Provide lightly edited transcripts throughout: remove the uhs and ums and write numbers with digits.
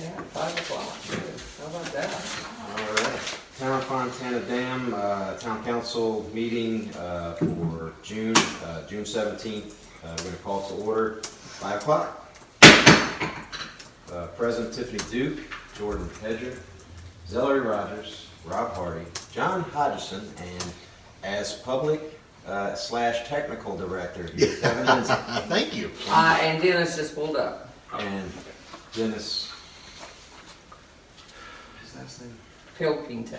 Yeah, 5 o'clock. How about that? All right. Town of Fontana Dam, Town Council meeting for June 17th. We're going to call to order 5 o'clock. President Tiffany Duke, Jordan Hedger, Zellery Rogers, Rob Hardy, John Hodgson, and as public / technical director, here's Kevin Lindsay. Thank you. And Dennis just pulled up. And Dennis, his last name? Pilkington.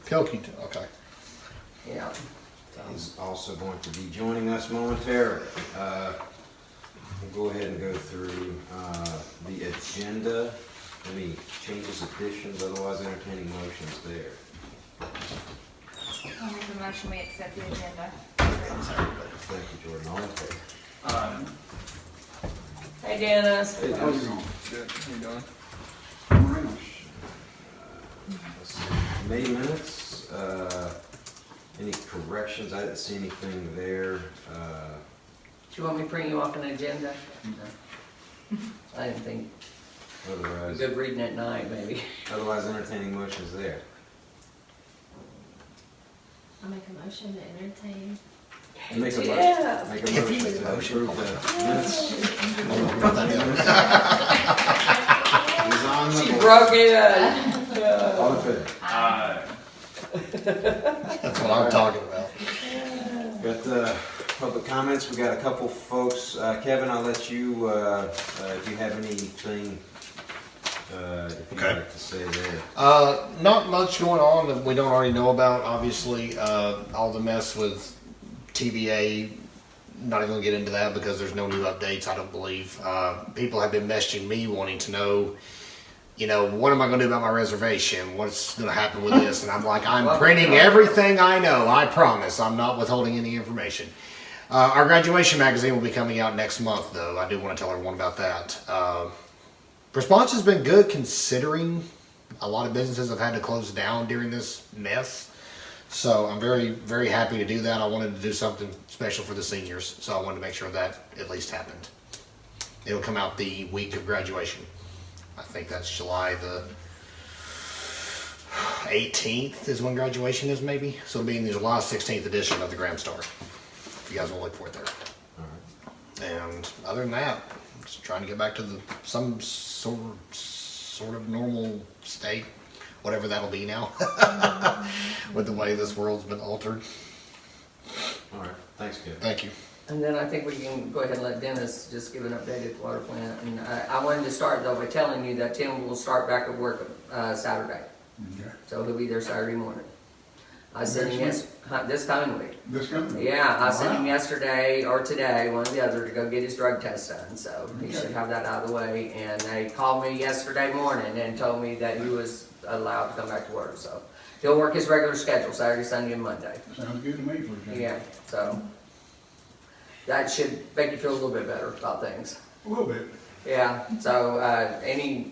Pilkington, okay. Yeah. He's also going to be joining us momentarily. We'll go ahead and go through the agenda. Any changes, additions, otherwise entertaining motions there. I'll make a motion, we accept the agenda. Thank you, Jordan. All in favor? Hey, Dennis. Hey, How's Dennis. it going? Good. How you doing? Let's see. May minutes, any corrections? I didn't see anything there. Do you want me to print you off an agenda? I didn't think. Otherwise, Good reading at night, maybe. otherwise entertaining motions there. I'll make a motion to entertain. Make a Yeah. motion to approve the minutes. He's on the She board. broke it. All in favor? That's what I'm talking about. Got public comments. We got a couple folks. Kevin, I'll let you, if you have anything if you'd Okay. like to say there. Not much going on that we don't already know about. Obviously, all the mess with TVA, not even gonna get into that because there's no new updates, I don't believe. People have been messaging me wanting to know, what am I gonna do about my reservation? What's gonna happen with this? And I'm like, I'm printing everything I know, I promise. I'm not withholding any information. Our graduation magazine will be coming out next month, though. I do want to tell everyone about that. Response has been good considering a lot of businesses have had to close down during this mess. So I'm very, very happy to do that. I wanted to do something special for the seniors, so I wanted to make sure that at least happened. It'll come out the week of graduation. I think that's July the 18th is when graduation is, maybe. So it'll be in the July 16th edition of the Grand Star. If you guys will look for it there. All right. And other than that, just trying to get back to some sort of normal state, whatever that'll be now, with the way this world's been altered. All right. Thanks, Kevin. Thank you. And then I think we can go ahead and let Dennis just give an update at the water plant. And I wanted to start though by telling you that Tim will start back at work Saturday. Okay. So he'll be there Saturday morning. I sent him this coming week. This company? Yeah, I sent him Wow. yesterday or today, one or the other, to go get his drug test done. So he Okay. should have that out of the way. And they called me yesterday morning and told me that he was allowed to come back to work. So he'll work his regular schedule, Saturday, Sunday, and Monday. Sounds good to me for a change. Yeah, so that should make you feel a little bit better about things. A little bit. Yeah, so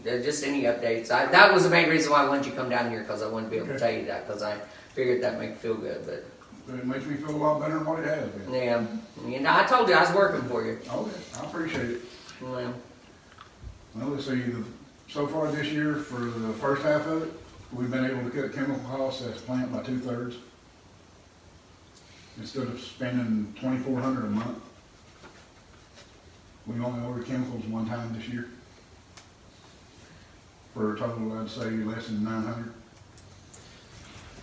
just any updates. That was the main reason why I wanted you to come down here, because I wanted to be able to tell you that, because I figured that'd make you feel good. But But it makes me feel a lot better than what it has been. yeah, I told you I was working for you. Oh, yeah, I appreciate it. Yeah. Well, let's see, so far this year, for the first half of it, we've been able to cut chemical costs at the plant by 2/3. Instead of spending $2,400 a month, we only ordered chemicals one time this year. For a total, I'd say less than 900.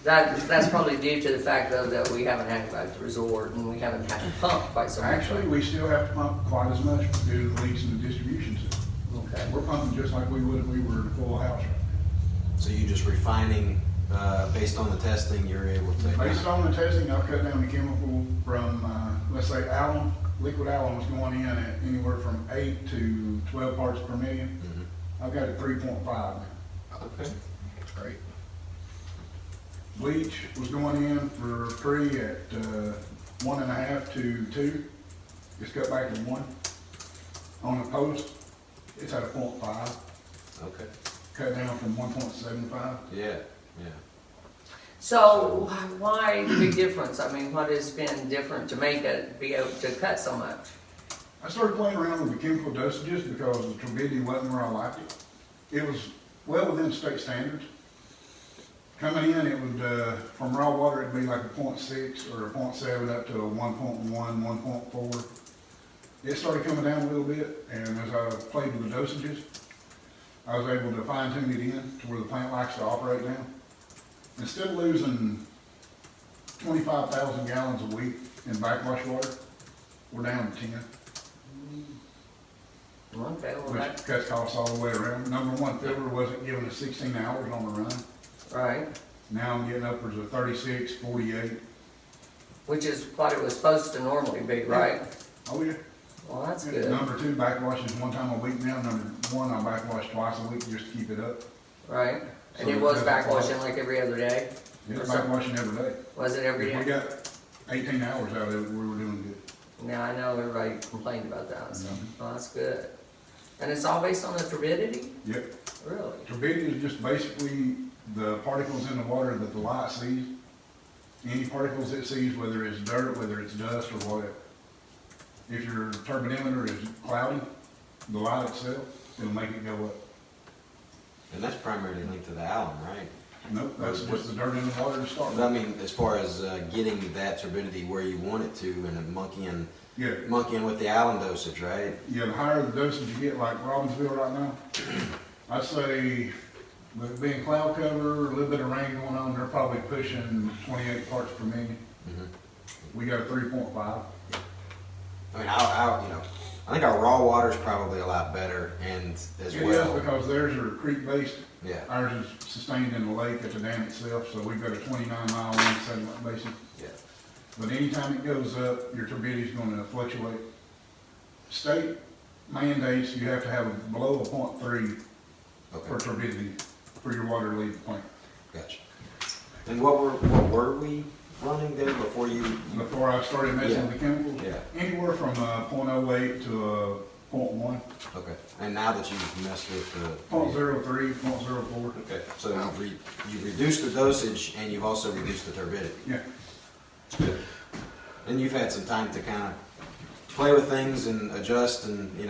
That's probably due to the fact though that we haven't had it at the resort and we haven't had to pump quite so much. Actually, we still have to pump quite as much due to the leaks in the distribution system. Okay. We're pumping just like we would if we were in a full house. So you just refining, based on the testing, you're able to. Based on the testing, I've cut down the chemical from, let's say alum, liquid alum was going in at anywhere from 8 to 12 parts per million. Mhm. I've got it 3.5 now. Okay. That's great. Bleach was going in for free at 1.5 to 2. It's cut back to 1. On the post, it's at a 0.5, Okay. cut down from 1.75. Yeah. So why the big difference? I mean, what has been different to make it be able to cut so much? I started playing around with the chemical dosages because the turbidity wasn't where I liked it. It was well within state standards. Coming in, it would, from raw water, it'd be like a 0.6 or a 0.7 up to a 1.1, 1.4. It started coming down a little bit, and as I played with the dosages, I was able to fine tune it in to where the plant likes to operate now. Instead of losing 25,000 gallons a week in backwash water, we're down to 10, Okay, well, that, which cuts costs all the way around. Number one filter wasn't giving us 16 hours on the run. right, Now I'm getting upwards of 36, 48. which is what it was supposed to normally be, right? Oh, yeah. Well, that's good, Number two, backwash is one time a week now. Number one, I backwash twice a week just to keep it up. right? And So it was that's- backwashing like every other day? Yeah, Or something. backwashing every day. Was it every If we day? got 18 hours out of it, we were doing good. Yeah, I know everybody complained about that, so, Mhm. well, that's good. And it's all based on the turbidity? Yep. Really? Turbidity is just basically the particles in the water that the light sees. Any particles it sees, whether it's dirt, whether it's dust, or whatever. If your turbidimeter is cloudy, the light itself, it'll make it go up. And that's primarily linked to the alum, right? Nope, that's just the dirt in the water to start But I with. mean, as far as getting that turbidity where you want it to and then monkeying with the alum dosage, right? Yeah, the higher the dosage you get, like Robbinsville right now, I'd say with it being cloud cover, a little bit of rain going on, they're probably pushing 28 parts per million. Mhm. We got a 3.5. I mean, I think our raw water is probably a lot better and as It is well. because theirs are creek-based. Yeah, Ours is sustained in the lake at the dam itself, so we've got a 29-mile wind sediment basin. yeah. But anytime it goes up, your turbidity's gonna fluctuate. State mandates you have to have below a 0.3 for Okay, turbidity for your water to leave the plant. gotcha. And what were we running there before you? Before I started messing with the chemicals, Yeah. anywhere from a 0.08 to a 0.1, Okay, and now that you've messed with the. 0.03, 0.04. Okay, so you've reduced the dosage and you've also reduced the turbidity. Yeah, It's good. And you've had some time to kind of play with things and adjust and, it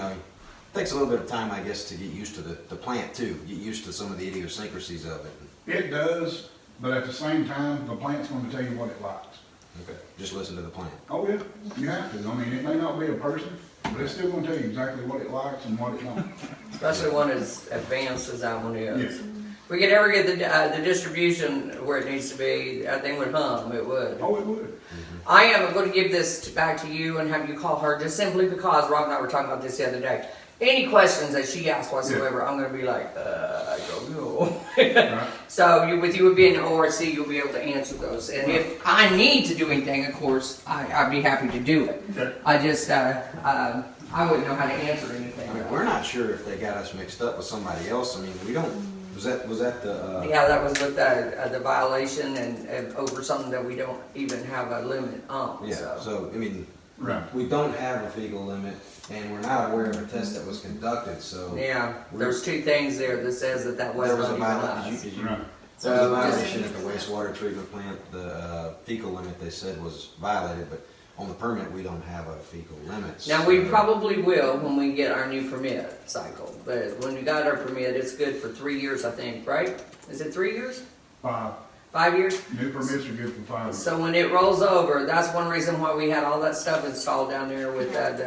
takes a little bit of time, I guess, to get used to the plant too, get used to some of the idiosyncrasies of it. it does, but at the same time, the plant's gonna tell you what it likes. Okay, just listen to the plant. Oh, yeah, you have to. I mean, it may not be a person, but it's still gonna tell you exactly what it likes and what it don't. Especially one as advanced as that one is. Yes. If we could ever get the distribution where it needs to be, that thing would hum, it would. Oh, it would. I am going to give this back to you and have you call her just simply because Rob and I were talking about this the other day. Any questions that she asks whatsoever, I'm going to be like, I don't know. Right. So with you being an ORC, you'll be able to answer those. And if I need to do anything, of course, I'd be happy to do it. Okay. I just, I wouldn't know how to answer anything. I mean, we're not sure if they got us mixed up with somebody else. I mean, we don't, was that the, Yeah, that was with the violation and over something that we don't even have a limit on, yeah, so. so, I mean, Right. we don't have a fecal limit and we're not aware of a test that was conducted, so. Yeah, there's two things there that says that was There was a unutilized. violation, Right. there was a So just- violation at the wastewater treatment plant, the fecal limit they said was violated, but on the permit, we don't have a fecal limit. Now, we so- probably will when we get our new permit cycle, but when we got our permit, it's good for 3 years, I think, right? Is it 3 years? 5. 5 years? New permits are good for 5. So when it rolls over, that's one reason why we had all that stuff installed down there with that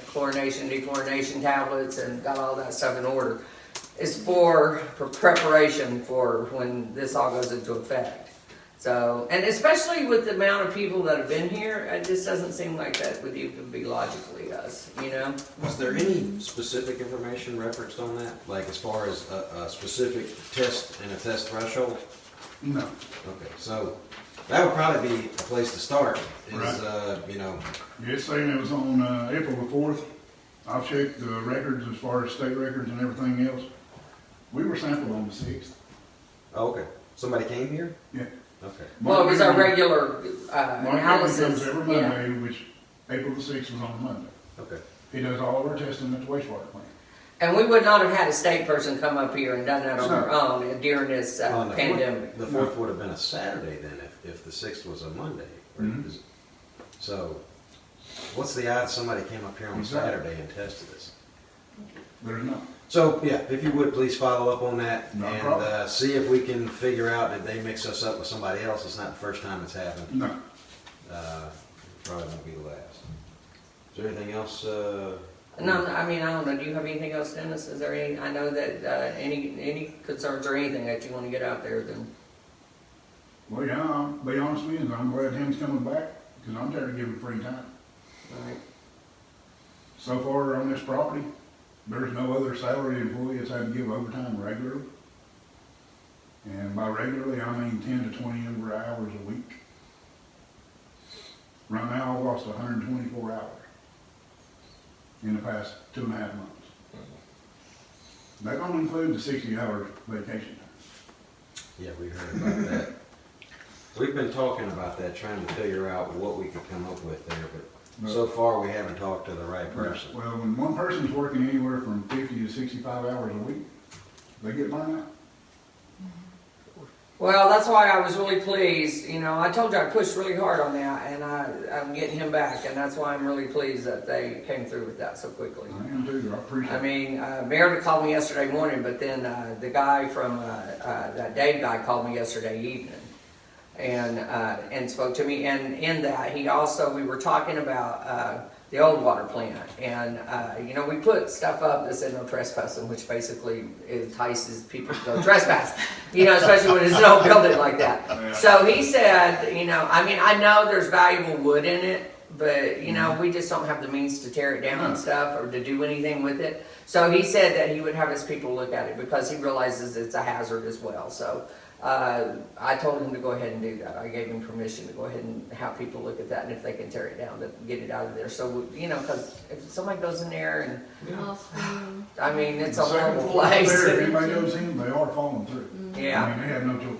chlorination, dechlorination tablets and got all that stuff in order. It's for preparation for when this all goes into effect. So, and especially with the amount of people that have been here, it just doesn't seem like that would even be logically us, you know? Was there any specific information referenced on that? Like as far as a specific test and a test threshold? No. Okay, so that would probably be a place to start, is, Right. you It's saying it was on April the 4th. I've checked the records as far as state records and everything else. We were sampled on the 6th. oh, okay. Somebody came here? Yeah. Okay. Well, it was our regular Mark Henry analysis. comes every Yeah. Monday, which April the 6th was on a Monday. Okay. He does all of our testing at the wastewater plant. And we would not have had a state person come up here and done that on No. our own during this On the pandemic. The 4th would have been a Saturday then, if the 6th was a Monday. Or Mhm. is- So, what's the odds somebody came up here on Exactly. Saturday and tested us? There's not. So, yeah, if you would, please follow up on that No and problem. see if we can figure out that they mix us up with somebody else. It's not the first time it's happened. No, Probably won't be the last. Is there anything else? No, I mean, I don't know, do you have anything else, Dennis? Is there any, I know that, any concerns or anything that you wanna get out there, then, well, yeah, I'll be honest with you, I'm glad him's coming back, because I'm trying to give him free time. alright. So far on this property, there's no other salaried employee that's had to give overtime regularly. And by regularly, I mean 10 to 20 over hours a week. Right now, I've lost 124 hours in the past 2.5 months. That don't include the 60 hours vacation time. Yeah, we heard about that. We've been talking about that, trying to figure out what we could come up with there, but so far we haven't talked to the right person. Well, when one person's working anywhere from 50 to 65 hours a week, they get burned out. Well, that's why I was really pleased, you know, I told you I pushed really hard on that, and I'm getting him back, and that's why I'm really pleased that they came through with that so quickly. I am too, I appreciate I it. mean, Meredith called me yesterday morning, but then the guy from, that Dave guy called me yesterday evening and spoke to me, and in that, he also, we were talking about the old water plant, and, you know, we put stuff up that said no trespassing, which basically entices people to go trespass, you know, especially when it's an old building like that. Yeah. So he said, you know, I mean, I know there's valuable wood in it, but, you know, we just don't have the means to tear it down and stuff, or to do anything with it. So he said that he would have his people look at it, because he realizes it's a hazard as well, so. I told him to go ahead and do that. I gave him permission to go ahead and have people look at that, and if they can tear it down, to get it out of there. So, you know, because if somebody goes in there and, Lost room. I mean, it's a The second horrible floor up place. there, if anybody goes in, they are falling through. Yeah. I mean, they have no choice.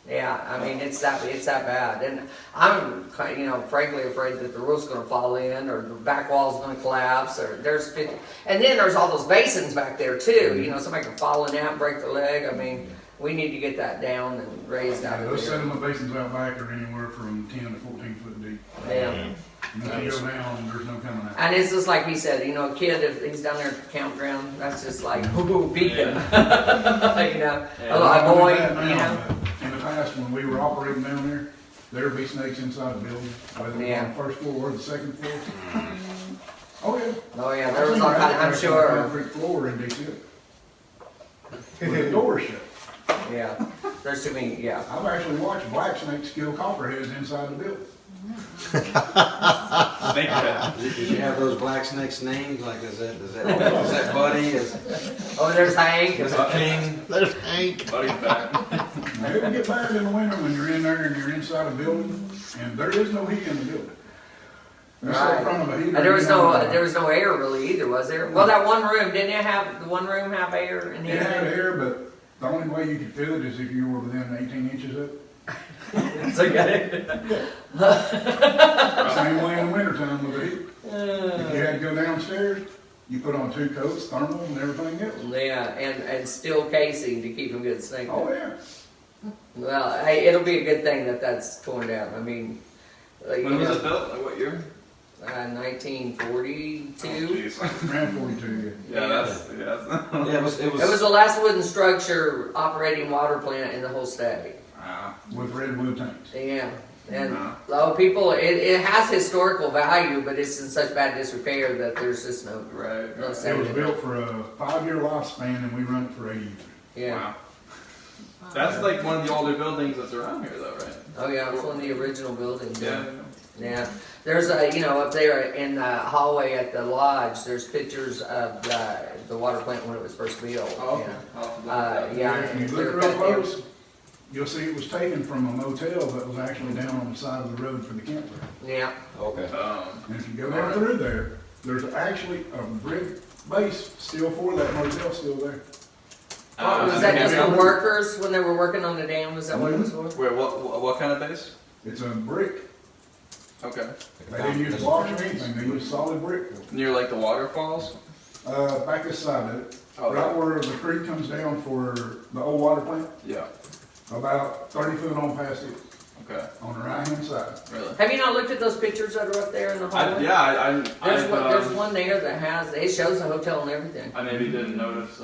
Yeah, I mean, it's that bad. And I'm, you know, frankly afraid that the roof's gonna fall in, or the back wall's gonna collapse, or there's 50, and then there's all those basins back there too. You know, somebody can fall in that and break their leg. I mean, we need to get that down and raised out Those of there. sediment basins out back are anywhere from 10 to 14 foot deep. Yeah. And if you go down, there's no coming out. And it's just like he said, you know, a kid, if he's down there at the campground, that's just like, ooh, beacon. You know, a Not only boy, that now, you know. but in the past, when we were operating down there, there'd be snakes inside the building, whether it was on the first floor or the second floor. Oh, yeah. Oh, yeah, there was all kind of, I'm I've sure. concrete floor in DC. With the door shut. Yeah, there's too many, yeah. I've actually watched black snakes kill copperheads inside the building. Thank you. Did you have those black snakes named? Like, is that Buddy? Oh, there's Hank. Is it King? There's Hank. Buddy's back. Now, it can get bad in the winter when you're in there and you're inside a building, and there is no heat in the building. You sit in front of a heater, And there was you know, no air really either, was there? Well, that one room, didn't it have, the one room have air in It had here? air, but the only way you could feel it is if you were within 18 inches of it. So you got it. Same way in the wintertime with the heat. If you had to go downstairs, you put on 2 coats, thermal, and everything else. Yeah, and steel casing to keep them getting snake. Oh, yeah. Well, hey, it'll be a good thing that that's torn down. I mean, like, When was it built? Like what year? 1942. Jeez. Around 42, Yeah, that's Yeah, it was. It was the last wooden structure operating water plant in the whole state. wow. yeah. With redwood tanks. Yeah. And Wow. people, it has historical value, but it's in such bad disrepair that there's just no, Right. no right. It saving was it. built for a 5-year lifespan, and we run it for 80 years. Yeah. Wow. That's like one of the older buildings that's around here, though, right? Oh yeah, it was one of the original buildings. Yeah. Yeah. There's a, you know, up there in the hallway at the lodge, there's pictures of the water plant when it was first built. Oh, okay. Yeah. I'll have to look at that. Yeah. If you and look clear real cut there. close, you'll see it was taken from a motel that was actually down on the side of the road for the campground. Yeah. Okay. And if you go down through there, there's actually a brick base still for that motel still there. Was that just for workers when they were working on the dam? Was that what it was for? Wait, what kind of base? It's a brick. Okay. They didn't use blocks or anything. They used solid brick. Near like the waterfalls? Back this side of it, Oh, right where the creek comes down for the old water plant, yeah. about 30 foot on past it. Okay. on the right-hand side. Really? Have you not looked at those pictures that are up there in the hallway? There's one there that has, it shows the hotel and everything. I maybe didn't notice.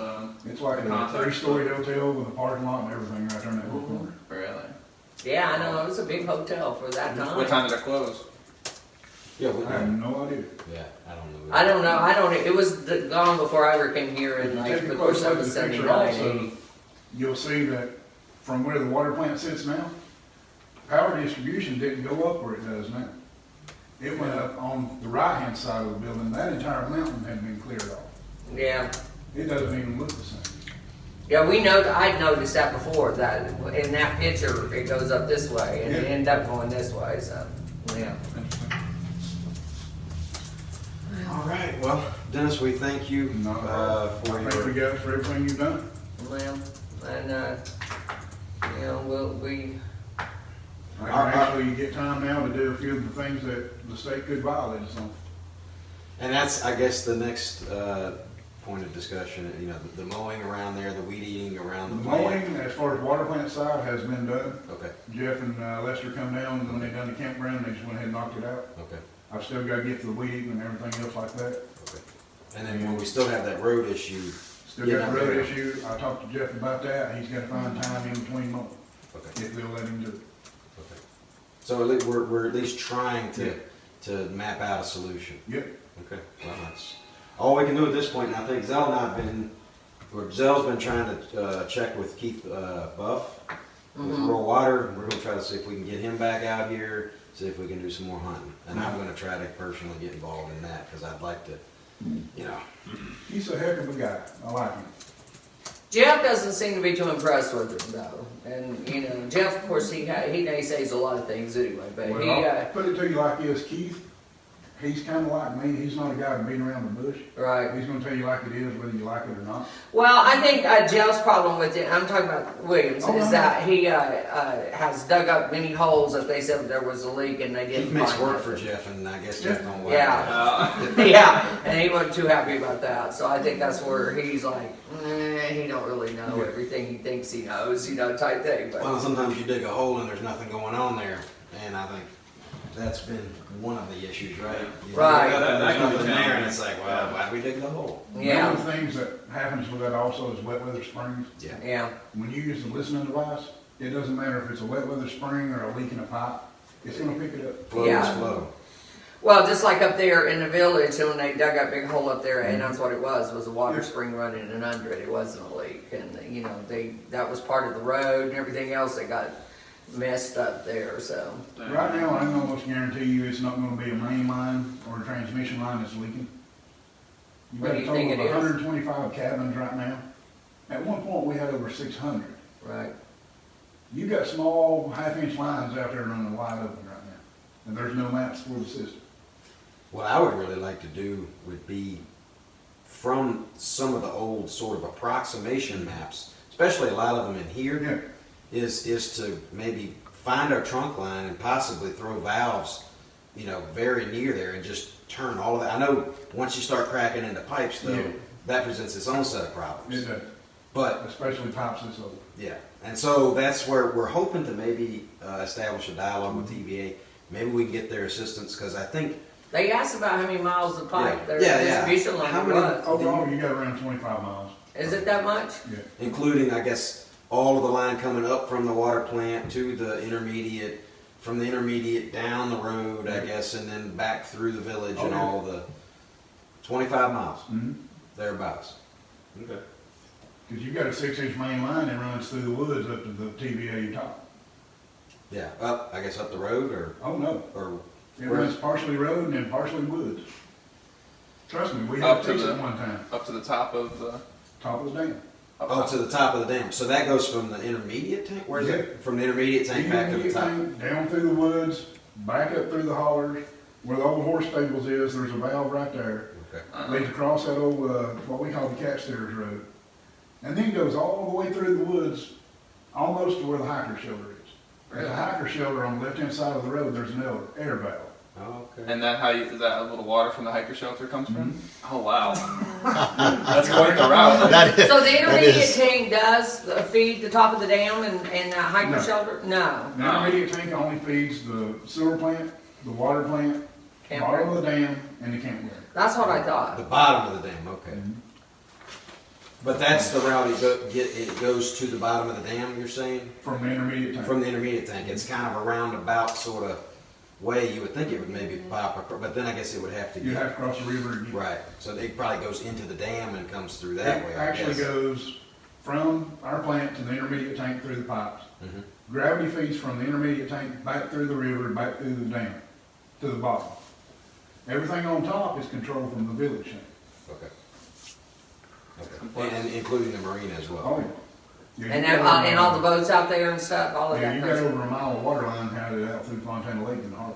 It's like The a context. 3-story hotel with a parking lot and everything right there in that little corner. Really? Yeah, I know, it was a big hotel for that time. What time did it close? Yeah, I have no idea. yeah, I don't know. I don't, it was gone before I ever came here in If you like, take a of close course, look that at was the picture 79, also, 80. you'll see that from where the water plant sits now, power distribution didn't go up where it does now. It went up on the right-hand side of the building. That entire mountain had been cleared off. Yeah. It doesn't even look the same. Yeah, I'd noticed that before, that in that picture, it goes up this way and it Yeah. ended up going this way, so, yeah. Interesting. All right, well, Dennis, we thank you No, for I think we your. got it for everything you've done. Well, and, you know, we, I can actually get time now to do a few of the things that the state could violate us on. And that's, I guess, the next point of discussion, you know, the mowing around there, the weed eating around The the plant. mowing, as far as water plant side, has been done. Okay, Jeff and Lester come down, and when they done the campground, they just went ahead and knocked it out. okay, I've still got to get to the weed eating and everything else like that. okay. And then when we still have that road issue, Still Yeah, got the not road bad. issue. I talked to Jeff about that. He's got to find time in between mowing, okay, if they'll let him do it. okay. So at least we're at least trying Yeah. to map out a solution. Yep. Okay, well, that's all we can do at this point. And I think Zell and I have been, or Zell's been trying to check with Keith Buff with Mhm. rural water. We're gonna try to see if we can get him back out here, see if we can do some more hunting. And I'm gonna try to personally get involved in that, because I'd like to, you know. He's a heck of a guy. I like him. Jeff doesn't seem to be too impressed with it though. And, you know, Jeff, of course, he naysays a lot of things anyway, but Well, he, I'll put it to you like this, Keith, he's kind of like me. He's not a guy to beat around the bush. right. He's going to tell you like it is, whether you like it or not. Well, I think Jeff's problem with it, I'm talking about Williams, Oh, is no. that he has dug up many holes that they said there was a leak and they didn't Keith makes find work for nothing. Jeff, and I guess Jeff don't like Yeah. that. Yeah, and he wasn't too happy about that. So I think that's where he's like, he don't really know everything he thinks he knows, you know, type thing. But Well, sometimes you dig a hole and there's nothing going on there, and I think that's been one of the issues, right? You dig Right. it up and That there's can be nothing there, and challenging. it's like, well, why'd we dig the hole? yeah, One of the things that happens with that also is wet weather springs. Yeah. yeah, When you use the listening device, it doesn't matter if it's a wet weather spring or a leak in a pipe. It's going to pick it up. Flow is Yeah. flow. Well, just like up there in the village, when they dug that big hole up there, and that's what it was a water spring running in under it. It wasn't a leak, and you know that was part of the road and everything else that got messed up there. So Right now, I can almost guarantee you it's not going to be a main line or a transmission line that's leaking. You've What got do a you total think of it is? 125 cabins right now. At one point, we had over 600. right, You got small half-inch lines out there running wide open right now, and there's no maps for the system. What I would really like to do would be from some of the old sort of approximation maps, especially a lot of them in here, Yeah, is to maybe find our trunk line and possibly throw valves, you know, very near there and just turn all of that. I know once you start cracking into pipes though, Yeah. that presents its own set of it problems. does, But especially pipes this old. yeah, and so that's where we're hoping to maybe establish a dialogue with TVA. Maybe we can get their assistance, because I think they asked about how many miles of pipe Yeah. their Yeah, yeah. distribution How line many- was. Overall, you got around 25 miles. Is it that much? Yeah. including, I guess, all of the line coming up from the water plant to the intermediate, from the intermediate down the road, I guess, and then back through the village and Okay. all the 25 miles, Mm-hmm. thereabouts. Okay. Because you got a 6-inch main line that runs through the woods up to the TVA top. Yeah, up, I guess up the road Oh, no. or It runs partially road and then partially woods. Trust me, we Up had to to fix the- it one time. Up to the top of the. Top of the dam. Up oh, top. to the top of the dam. So that goes from the intermediate tank? Where's Yeah. it? From the intermediate tank back to the top? Down through the woods, back up through the hollers, where the old horse stables is, there's a valve right there. Okay. Leads across that old, what we call the cat stairs road. And then goes all the way through the woods, almost to where the hiker shelter is. At the hiker shelter on the left-hand side of the road, there's an air valve. Oh, okay. And that is that a little water from the hiker shelter comes from? Mhm. Oh wow, that's quite the route. That is, So the that intermediate is- tank does feed the top of the dam and hiker No. shelter? No. The intermediate tank only feeds the sewer plant, the water plant, bottom Campground. of the dam, and the campground. That's what I The thought. bottom of the dam, okay. Mhm. But that's the route it goes to the bottom of the dam, you're saying? From the intermediate tank. From the intermediate tank, it's kind of a roundabout sort of way, you would think it would maybe pop across, but then I guess it would have to You get, have to cross the river and get. right, so it probably goes into the dam and comes through that way, It I actually guess. goes from our plant to the intermediate tank through the pipes. Mhm. Gravity feeds from the intermediate tank back through the river, back through the dam, to the bottom. Everything on top is controlled from the village tank. Okay. Okay, and including the marina as Oh, well? yeah. And you then, got and all the boats out there and stuff, all of Yeah, that. you got over a mile of water line headed out through Fontana Lake in the harbor.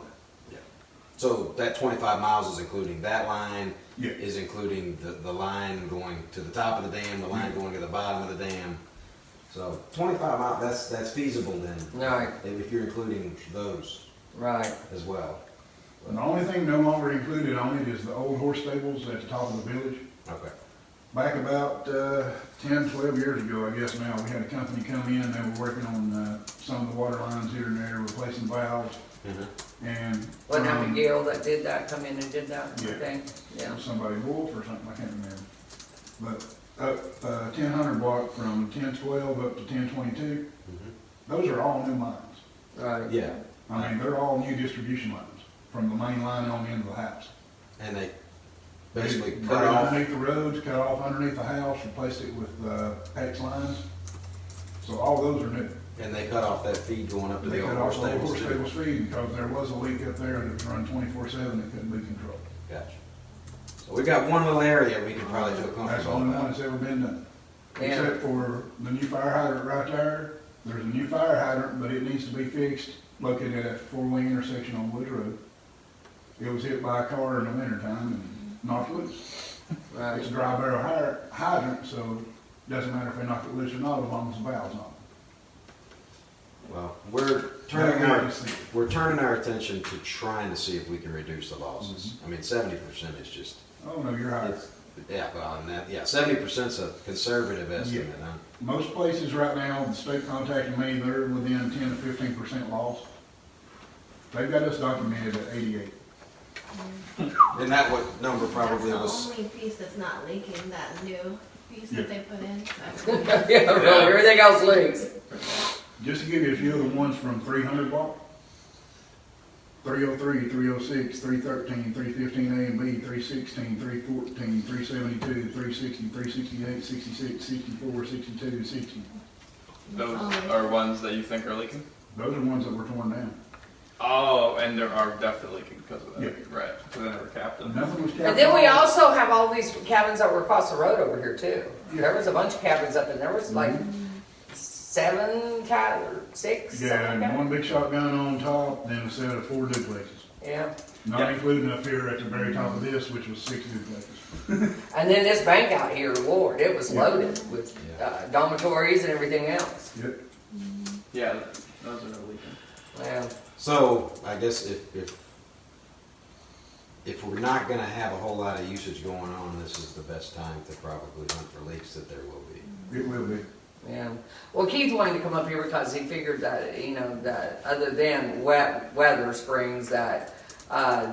So that 25 miles is including that line, Yeah. is including the line going to the top of the dam, the line going to the bottom of the dam. So 25 miles, that's feasible then, Right, if you're including those right. as well. And the only thing no longer included on it is the old horse stables at the top of the village. Okay. Back about 10, 12 years ago, I guess now, we had a company come in, they were working on some of the water lines here and there, replacing valves, and Wasn't that from- McGill that did that, come in and did that Yeah. thing? Yeah. somebody Wolf or something, I can't remember. But up 1000 block from 1012 up to 1022, those are all new lines. Right. Yeah, I mean, they're all new distribution lines from the main line on into the house. and they basically They cut buried off, underneath the roads, cut off underneath the house, replaced it with PEX lines. So all those are new. and they cut off that feed going up to They the cut old horse off the old stables horse too. stables feed because there was a leak up there that was run 24/7 that couldn't be controlled. Gotcha. So we got one little area we can probably feel That's the comfortable only one about. that's ever been done. Yeah. Except for the new fire hydrant right there. There's a new fire hydrant, but it needs to be fixed, located at the four-way intersection on Woods Road. It was hit by a car in the wintertime and knocked loose. Right. It's a dry barrel hydrant, so it doesn't matter if they knock it loose or not, as long as the valve's on. Well, we're turning our attention to trying to see if we can reduce the losses. I mean, 70% is just, Oh, no, you're high. it's, yeah, well, and that, yeah, 70%'s a conservative estimate, huh? Most places right now, the state contacted me, they're within 10 to 15% loss. They've got us documented at 88. And that what number probably That's was, the only piece that's not leaking, that new piece Yeah. that they put in. So. Yeah, really, everything else leaks. Just to give you a few of the ones from 300 block, 303, 306, 313, 315 A and B, 316, 314, 372, 360, 368, 66, 64, 62, 60. Those are ones that you think are leaking. Those are ones that were torn down. Oh, and there are definitely leaking because of that. Yeah. Right, because they never capped them. Nothing was capped And then we off. also have all these cabins that were across the road over here too. There was a bunch of cabins up and there was like 7 or 6. Yeah, something like and that. one big shotgun on top, then a set of 4 duplexes. Yeah. Not Yeah. including up here at the very top of this, which was 6 duplexes. And then this bank out here, Lord, it was Yeah. loaded with dormitories and everything else. Yep. Yeah, those are leaking. Yeah. so I guess if we're not gonna have a whole lot of usage going on, this is the best time to probably hunt for leaks that there will be. It will be. Yeah. Well, Keith wanted to come up here because he figured that, you know, that other than wet weather springs, that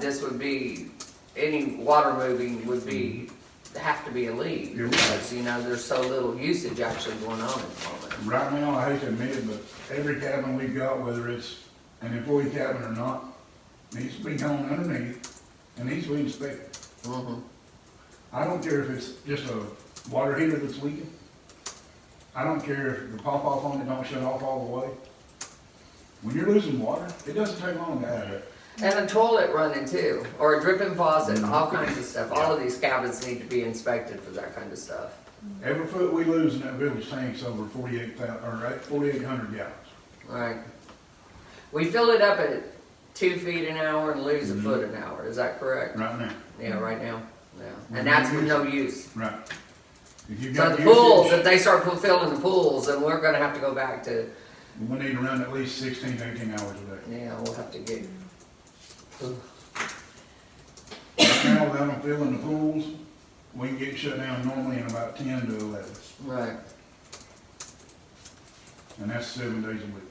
this would be, any water moving would be, have to be a leak. Yeah. Because, you know, there's so little usage actually going on at the moment. Right now, I hate to admit it, but every cabin we've got, whether it's an employee cabin or not, needs to be gone underneath and needs to be inspected. Mm-hmm. I don't care if it's just a water heater that's leaking. I don't care if the pop-off on it don't shut off all the way. When you're losing water, it doesn't take long to add it. And a toilet running too, or a dripping faucet, all kinds of stuff. All of these cabins need to be inspected for that kind of stuff. Every foot we lose in that village tank's over 4,800 gallons. Right. We fill it up at 2 feet an hour and lose a foot an hour. Is that correct? Right now. Yeah, right now. Yeah. And that's with no use. Right. If you've So got the pools, usage, if they start filling the pools, then we're gonna have to go back to, we need to run at least 16 to 18 hours a day. yeah, we'll have to get. Right now, without them filling the pools, we can get shut down normally in about 10 to 11. Right. And that's 7 days a week.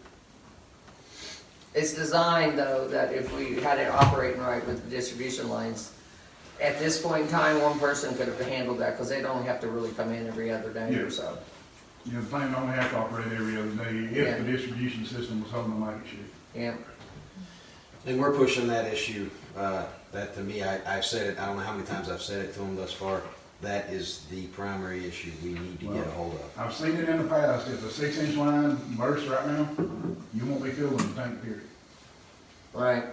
It's designed though that if we had it operating right with the distribution lines, at this point in time, one person could have handled that because they'd only have to really come in every other day Yeah. or so. You know, the plant only have to operate every other day Yeah. if the distribution system was holding like it should. Yeah. And we're pushing that issue, that to me, I've said it, I don't know how many times I've said it to them thus far, that is the primary issue we need to get a hold of. I've seen it in the past, if a 6-inch line bursts right now, you won't be filling the tank period, Right.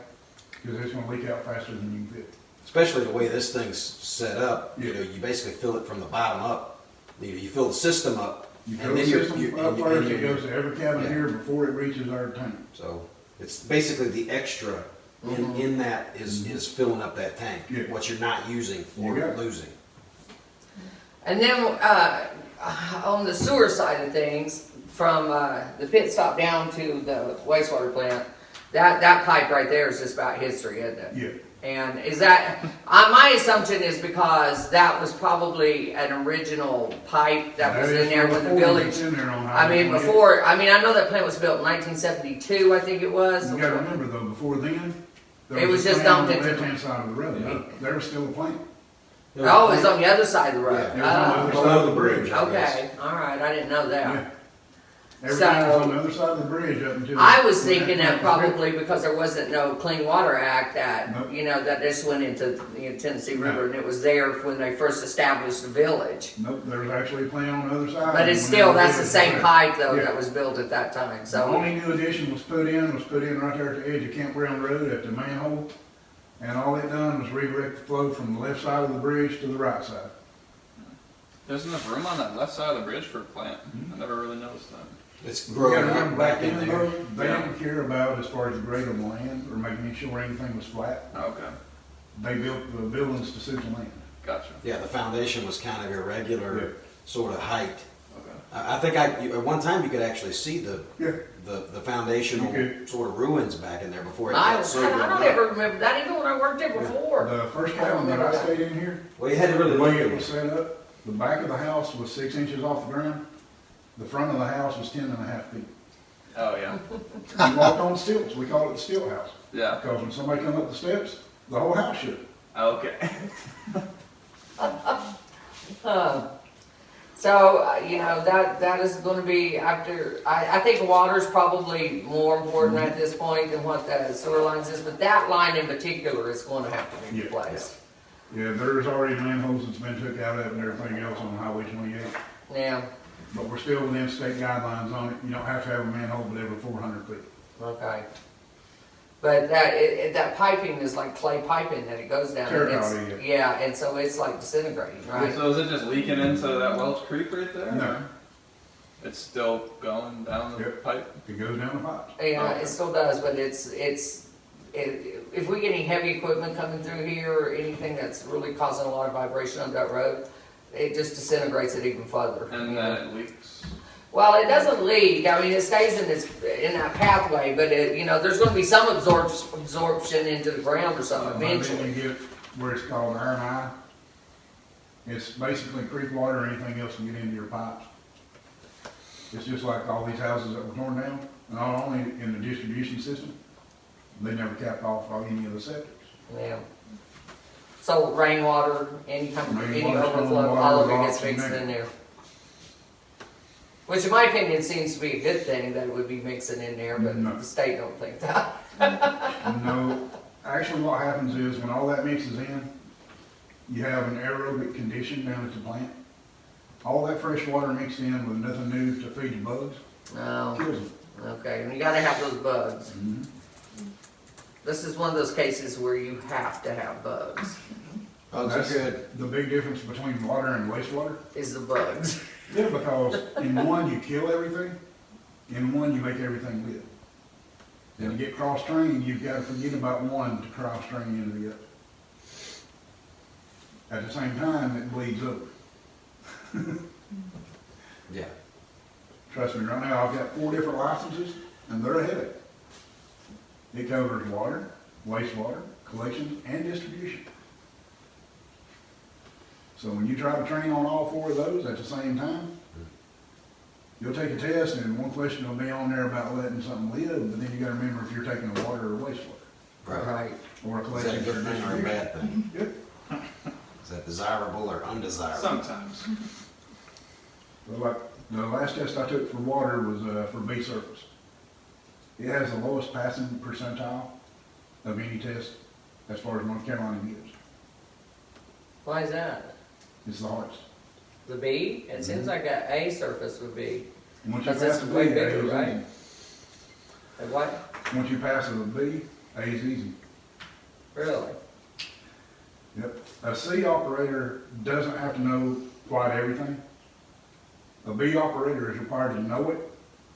because it's gonna leak out faster than you can fit. Especially the way this thing's set up, you know, you basically fill it from the bottom up. You fill the system up. You and fill then the you're- system you're- up and you- first, and it you're- goes to every cabin Yeah. here before it reaches our tank. So it's basically the extra in that is filling up that tank. Yeah. What you're not using or You got it. losing. And then, on the sewer side of things, from, the pit stop down to the wastewater plant, that pipe right there is just about history, isn't it? Yeah, And is that, my assumption is because that was probably an original pipe that was in there with the village. It's in there on I Highway mean, 28. before, I know that plant was built in 1972, I think it was. You gotta remember though, before then, It there was was a just plant on dumped the into- left-hand side of the road. There was still a plant. Oh, it's on the other side of the road. Yeah. It was on the other Oh, side of the bridge. I guess. okay, all right, I didn't know that. Yeah. Everything was So- on the other side of the bridge up until. I was thinking that plant was built. probably because there wasn't no Clean Water Act that, Nope. you know, that just went into the Tennessee No. River and it was there when they first established the village. Nope, there was actually a plant on the other side. But it's When still, they that's did the it, same yeah. pipe though Yeah. that was built at that time, The so. only new addition was put in right there at the edge of Campground Road at the manhole. And all it done was redirect the flow from the left side of the bridge to the right side. There's enough room on that left side of the bridge for a plant. I never really noticed that. It's You gotta growing remember up back in then, there. though, They Yeah. didn't care about as far as the grade of the land or making sure anything was flat. Oh, okay, They built the buildings to suit the land. gotcha. Yeah, the foundation was kind of irregular, Yeah. sort of height. Okay. I think at one time you could actually see the Yeah. foundational You sort of ruins back in there before it I got so don't grown up. ever remember that even when I worked there before. The first I cabin that remember I that. stayed in here, Well, you had to the really way look it at was it. set up, the back of the house was 6 inches off the ground. The front of the house was 10.5 feet. Oh, yeah. You walked on stilts, we call it the stilt house. Yeah. Because when somebody come up the steps, the whole house shook. Okay. So, you know, that is gonna be after, I think water's probably more important at this point than what the sewer lines is, but that line in particular is gonna have to be Yeah. replaced. Yeah, there's already manholes that's been took out of it and everything else on Highway 28. Yeah, But we're still within state guidelines on it. You don't have to have a manhole but every 400 feet. okay. But that piping is like clay piping that it goes down. and it's- Terracotta, Yeah, and so it's like disintegrating, right? So is it just leaking into that Welch Creek right there? No. or It's still going down the Yep. pipe? It goes down the pipes. Yeah, Okay. it still does, but if we get any heavy equipment coming through here or anything that's really causing a lot of vibration on that road, it just disintegrates it even further. And then it leaks? Well, it doesn't leak. I mean, it stays in that pathway, but there's going to be some absorption into the ground or something Then eventually. you get where it's called iron eye. It's basically creek water or anything else can get into your pipes. It's just like all these houses that were torn down, not only in the distribution system, they never capped off any of the septics. Yeah. So rainwater, any Rainwater, overflow, stormwater, all of it rocks, gets fixed you in name there. Which in my opinion seems to be a good thing that it would be mixing in there, but No. the state don't think that. No, actually what happens is when all that mixes in, you have an aerobic condition down at the plant. All that fresh water mixed in with nothing new to feed the bugs, No, kills them. okay, and you gotta have those bugs. Mhm. This is one of those cases where you have to have bugs, Bugs are That's good. the big difference between water and wastewater. is the bugs. Yeah, because in one you kill everything, in one you make everything live. When you get cross-trained, you've got to forget about one to cross-train into the other. At the same time, it bleeds over. Yeah. Trust me, right now, I've got 4 different licenses, and they're a headache. It covers water, wastewater, collection, and distribution. So when you try to train on all four of those at the same time, you'll take a test and one question will be on there about letting something live, but then you gotta remember if you're taking a water or wastewater, Right. or a Is that a collection. good thing or a bad thing? Yep. Is that desirable or undesirable? Sometimes. But like, the last test I took for water was, for B surface. It has the lowest passing percentile of any test as far as North Carolina gives. Why is that? It's the hardest. The B? It seems like a surface would be. And once you Because pass it's the way B, bigger, A is right? easy. Like what? Once you pass it with B, A is easy. Really? Yep. A C operator doesn't have to know quite everything. A B operator is required to know it,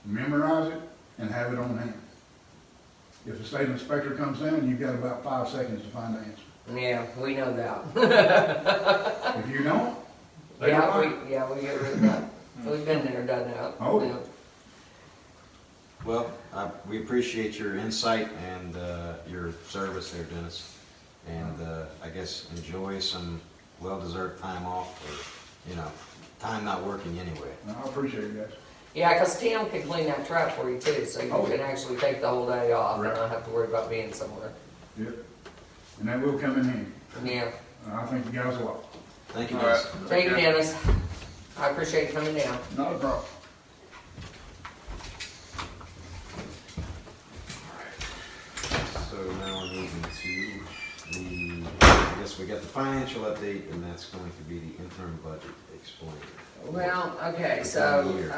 memorize it, and have it on hand. If the state inspector comes in, you've got about 5 seconds to find the answer. Yeah, we know that. If you don't, they don't lie. We get rid of that. We've been there, done that. Oh, yeah. Well, we appreciate your insight and your service there, Dennis. And I guess enjoy some well-deserved time off or, time not working anyway. I appreciate it, guys. Yeah, because Tim can clean that trap for you too, so you Oh, can yeah. actually take the whole day off and Right. not have to worry about being somewhere. Yep. And that will come in handy. Yeah. I thank you guys a lot. Thank you, All right. Dennis. Thank you, Take care. Dennis. I appreciate you coming down. Not a problem. So now we're moving to I guess we got the financial update, and that's going to be the interim budget explained. Well, okay, For so, 1 year.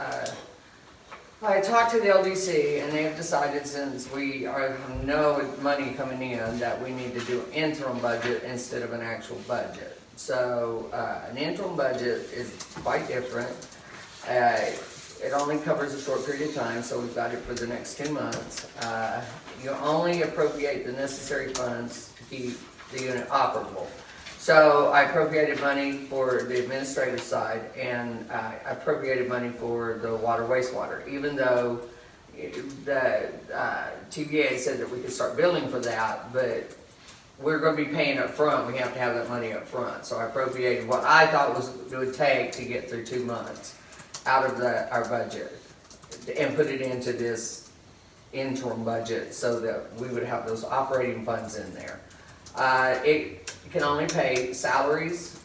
I talked to the LDC and they've decided since we have no money coming in that we need to do an interim budget instead of an actual budget. So, an interim budget is quite different. It only covers a short period of time, so we've got it for the next 2 months. You only appropriate the necessary funds to keep the unit operable. So I appropriated money for the administrative side and I appropriated money for the water wastewater, even though the TVA said that we could start billing for that, but we're gonna be paying up front. We have to have that money up front. So I appropriated what I thought it would take to get through 2 months out of our budget and put it into this interim budget so that we would have those operating funds in there. It can only pay salaries.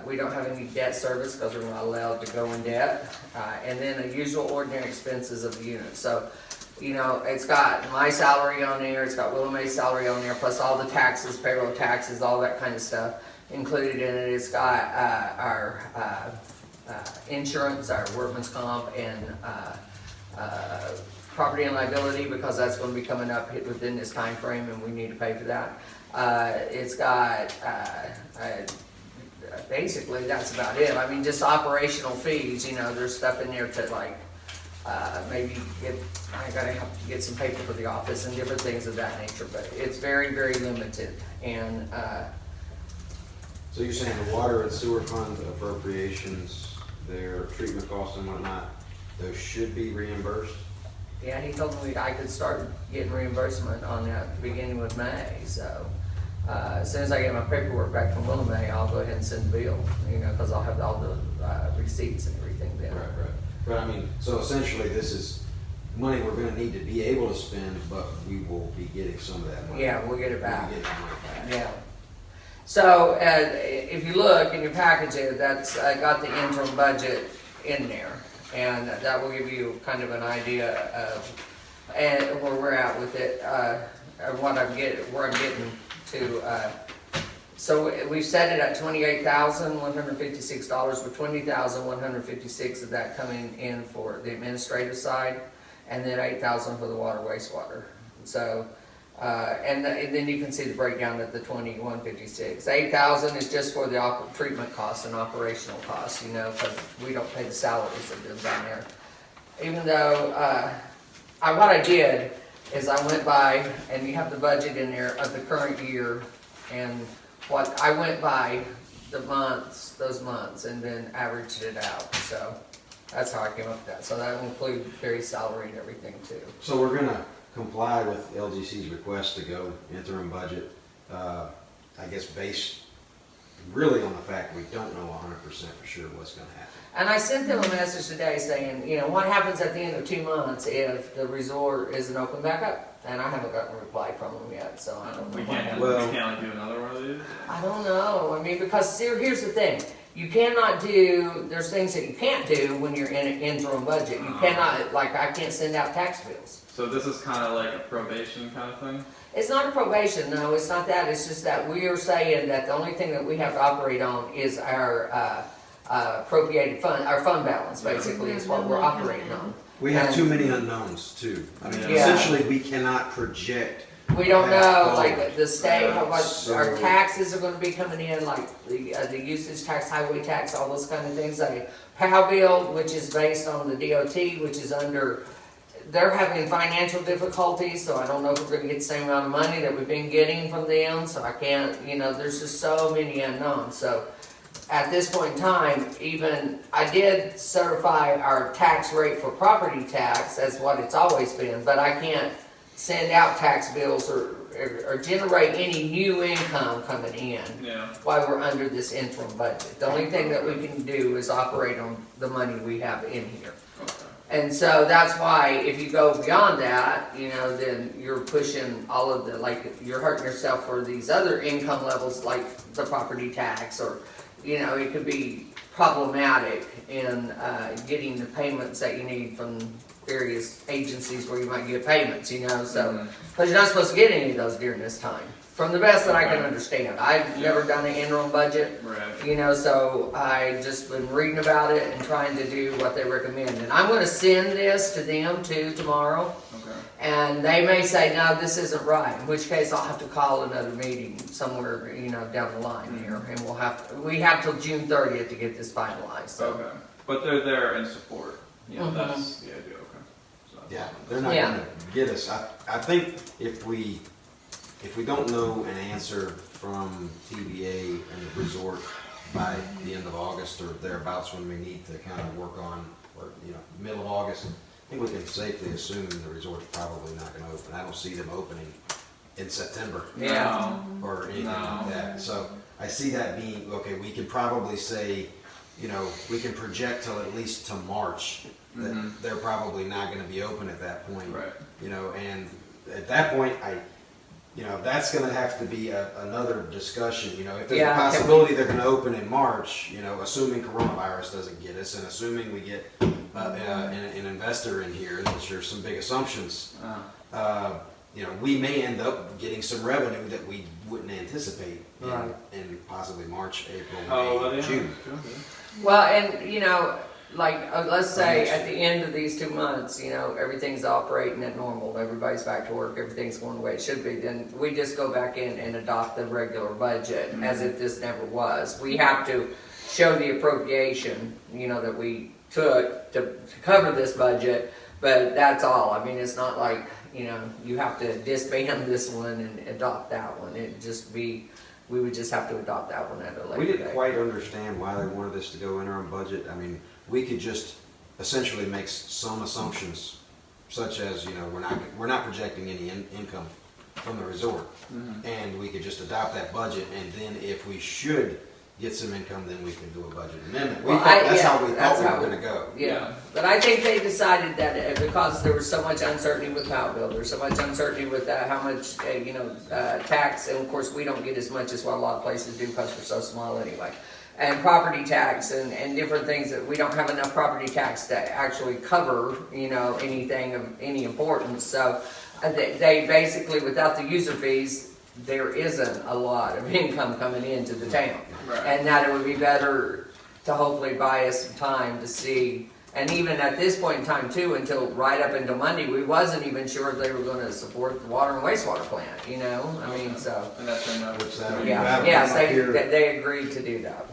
We don't have any debt service because we're not allowed to go in debt. And then the usual ordinary expenses of the unit. So, it's got my salary on there, it's got Willow Mae's salary on there, plus all the taxes, payroll taxes, all that kind of stuff included in it. It's got our insurance, our workman's comp, and property and liability, because that's going to be coming up within this time frame, and we need to pay for that. It's got, basically, that's about it. I mean, just operational fees, there's stuff in there to maybe I gotta have to get some paper for the office and different things of that nature, but it's very, very limited. And, So you're saying the water and sewer fund appropriations, their treatment costs and whatnot, those should be reimbursed? yeah, he told me I could start getting reimbursement on that beginning with May, so. As soon as I get my paperwork back from Willow Mae, I'll go ahead and send the bill, because I'll have all the receipts and everything then. Right. But I mean, so essentially this is money we're gonna need to be able to spend, but we will be getting some of that money. Yeah, we'll get it back. We'll get that money back. Yeah. So, if you look in your package, that's got the interim budget in there, and that will give you kind of an idea of where we're at with it, of where I'm getting to. So we've set it at $28,156, with $20,156 of that coming in for the administrative side, and then $8,000 for the water wastewater. So. And then you can see the breakdown of the 2156. $8,000 is just for the treatment costs and operational costs, because we don't pay the salaries of them down there. Even though, what I did is I went by, and you have the budget in there of the current year, and what I went by those months, and then averaged it out. So that's how I came up with that. So that will include Barry's salary and everything too. So we're gonna comply with LGC's request to go interim budget, I guess based really on the fact we don't know 100% for sure what's gonna happen. And I sent them a message today saying, you know, what happens at the end of 2 months if the resort isn't open back up? And I haven't gotten a reply from them yet, so I don't know. We what can't, happened. Well- we can't like do another one of these? I don't know. I mean, because here's the thing. You cannot do, there's things that you can't do when you're in an interim budget. You cannot, like, I can't send out tax bills. So this is kind of like a probation kind of thing? It's not a probation, no, it's not that. It's just that we are saying that the only thing that we have to operate on is our appropriated fund, our fund balance, basically, is what we're operating on. We have And- too many unknowns too. I mean, Yeah. essentially, we cannot project. We don't know, Forward. like, the state, what our So- taxes are gonna be coming in, like, the usage tax, highway tax, all those kind of things. A POW bill, which is based on the DOT, which is under, they're having financial difficulties, so I don't know if we're gonna get the same amount of money that we've been getting from them, so I can't, you know, there's just so many unknowns, so. At this point in time, even, I did certify our tax rate for property tax, that's what it's always been, but I can't send out tax bills or generate any new income coming in Yeah. while we're under this interim budget. The only thing that we can do is operate on the money we have in here. Okay. And so that's why if you go beyond that, you know, then you're pushing all of the, like, you're hurting yourself for these other income levels like the property tax, or, you know, it could be problematic in getting the payments that you need from various agencies where you might get payments, you know, so, because you're not supposed to get any of those during this time. From the best that I can understand. I've never done an interim budget. Right. You know, so I just been reading about it and trying to do what they recommend. And I'm gonna send this to them too tomorrow. Okay. And they may say, no, this isn't right, in which case I'll have to call another meeting somewhere, you know, down the line here. And we have till June 30th to get this finalized, so. Okay. But they're there in support. You know, Mhm. that's the idea. Okay. So that's Yeah, fine. they're not Yeah. gonna get us. I think if we don't know an answer from TVA and the resort by the end of August or thereabouts, when we need to kind of work on, or, you know, middle of August, I think we can safely assume the resort's probably not gonna open. I don't see them opening in September Yeah. or anything No. like that. So I see that being, okay, we can probably say, you know, we can project till at least to March that Mhm. they're probably not gonna be open at that point. Right. You know, and at that point, you know, that's gonna have to be another discussion, you know, if there's a Yeah, can we- possibility they're gonna open in March, you know, assuming coronavirus doesn't get us, and assuming we get, an investor in here, which are some big assumptions, you know, we may end up getting some revenue that we wouldn't anticipate Right. in possibly March, April, Oh, well, May, yeah. June. Well, and, you know, like, let's say at the end of these 2 months, you know, everything's operating at normal, everybody's back to work, everything's going the way it should be, then we just go back in and adopt the regular budget as if this never was. We have to show the appropriation, you know, that we took to cover this budget, but that's all. I mean, it's not like, you know, you have to disband this one and adopt that one. It'd just be, we would just have to adopt that one at a later We date. didn't quite understand why they wanted us to go interim budget. I mean, we could just essentially make some assumptions, such as, you know, we're not projecting any income from the resort. Mhm. And we could just adopt that budget, and then if we should get some income, then we can do a budget amendment. Well, That's yeah, how we that's thought we how were we- gonna go. Yeah, but I think they decided that because there was so much uncertainty with Powell bill, there's so much uncertainty with how much, tax, and of course, we don't get as much as what a lot of places do because we're so small anyway. And property tax and different things that we don't have enough property tax to actually cover, anything of any importance. So they basically, without the user fees, there isn't a lot of income coming into the town. Right. And that it would be better to hopefully buy us some time to see. And even at this point in time too, until right up until Monday, we wasn't even sure if they were gonna support the water and wastewater plant, I mean, so. And that's in Which that- Yeah, that'll yes, come up here. they agreed to do that.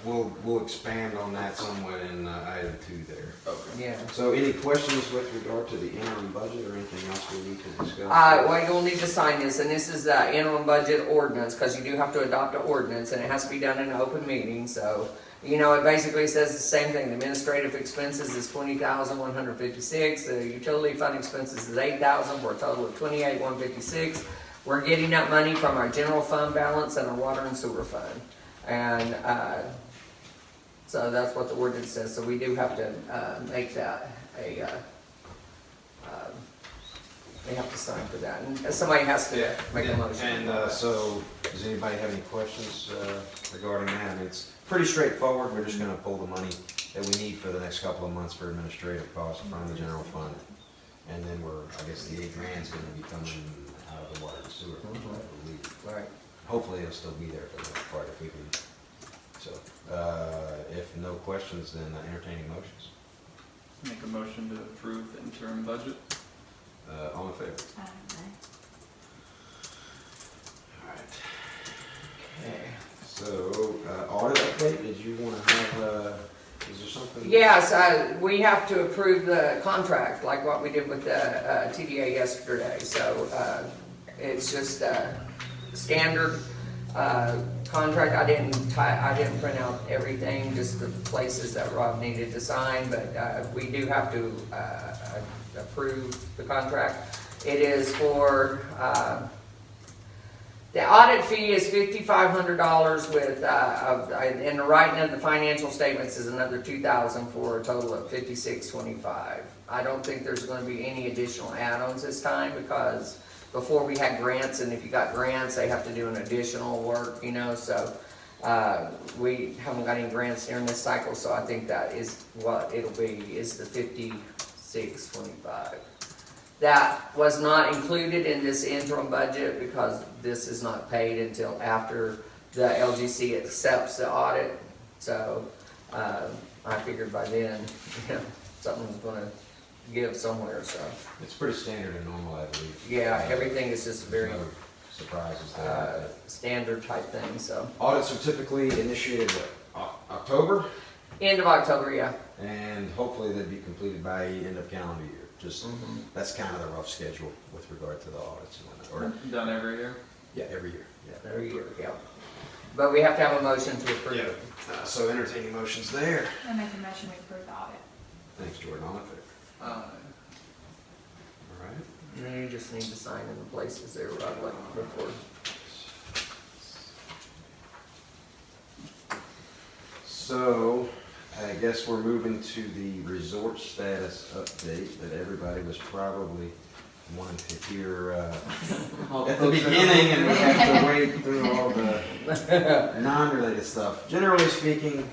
We'll expand on that somewhat in item 2 there. Okay. Yeah. So any questions with regard to the interim budget or anything else we need to discuss? Well, you'll need to sign this, and this is the interim budget ordinance, because you do have to adopt an ordinance, and it has to be done in an open meeting, so, it basically says the same thing. The administrative expenses is $20,156, the utility fund expenses is $8,000, for a total of $28,156. We're getting that money from our general fund balance and our water and sewer fund. And, so that's what the ordinance says, so we do have to, make that we have to sign for that, and somebody has to make a motion. And so, does anybody have any questions regarding that? I mean, it's pretty straightforward. We're just gonna pull the money that we need for the next couple of months for administrative costs from the general fund. And then I guess the $8,000 is gonna be coming out of the water and sewer, I believe. Right. Hopefully it'll still be there for the most part if we can. So, if no questions, then entertaining motions. Make a motion to approve the interim budget. All in favor? Aye. All right. Okay. So, audit update, did you wanna have, is there something? Yes, we have to approve the contract, like what we did with the TDA yesterday. So it's just a standard contract. I didn't print out everything, just the places that Rob needed to sign, but we do have to approve the contract. It is for, the audit fee is $5,500 with, and the writing of the financial statements is another $2,000 for a total of $56.25. I don't think there's gonna be any additional add-ons this time because before we had grants, and if you got grants, they have to do an additional work, you know, so, we haven't got any grants during this cycle, so I think that is what it'll be, is the $56.25. That was not included in this interim budget because this is not paid until after the LGC accepts the audit. So, I figured by then, you know, something's gonna give somewhere, so. It's pretty standard and normal, I believe. Yeah, everything is just very, No surprises there. standard type thing, so. Audits are typically initiated October, End of October, yeah. and hopefully they'd be completed by end of calendar year. Just, that's kind of the rough schedule with regard to the audits and whatnot. Or, Done every year. yeah, every year, yeah. There you go. But we have to have a motion to approve it. So entertaining motions there. I make a motion we approve the audit. Thanks, Jordan. All in favor? All right. And then you just need to sign in the places there, Rob, like before. So, I guess we're moving to the resort status update that everybody was probably wanting to hear at the beginning, and we have to wade through all the non-related stuff. Generally speaking,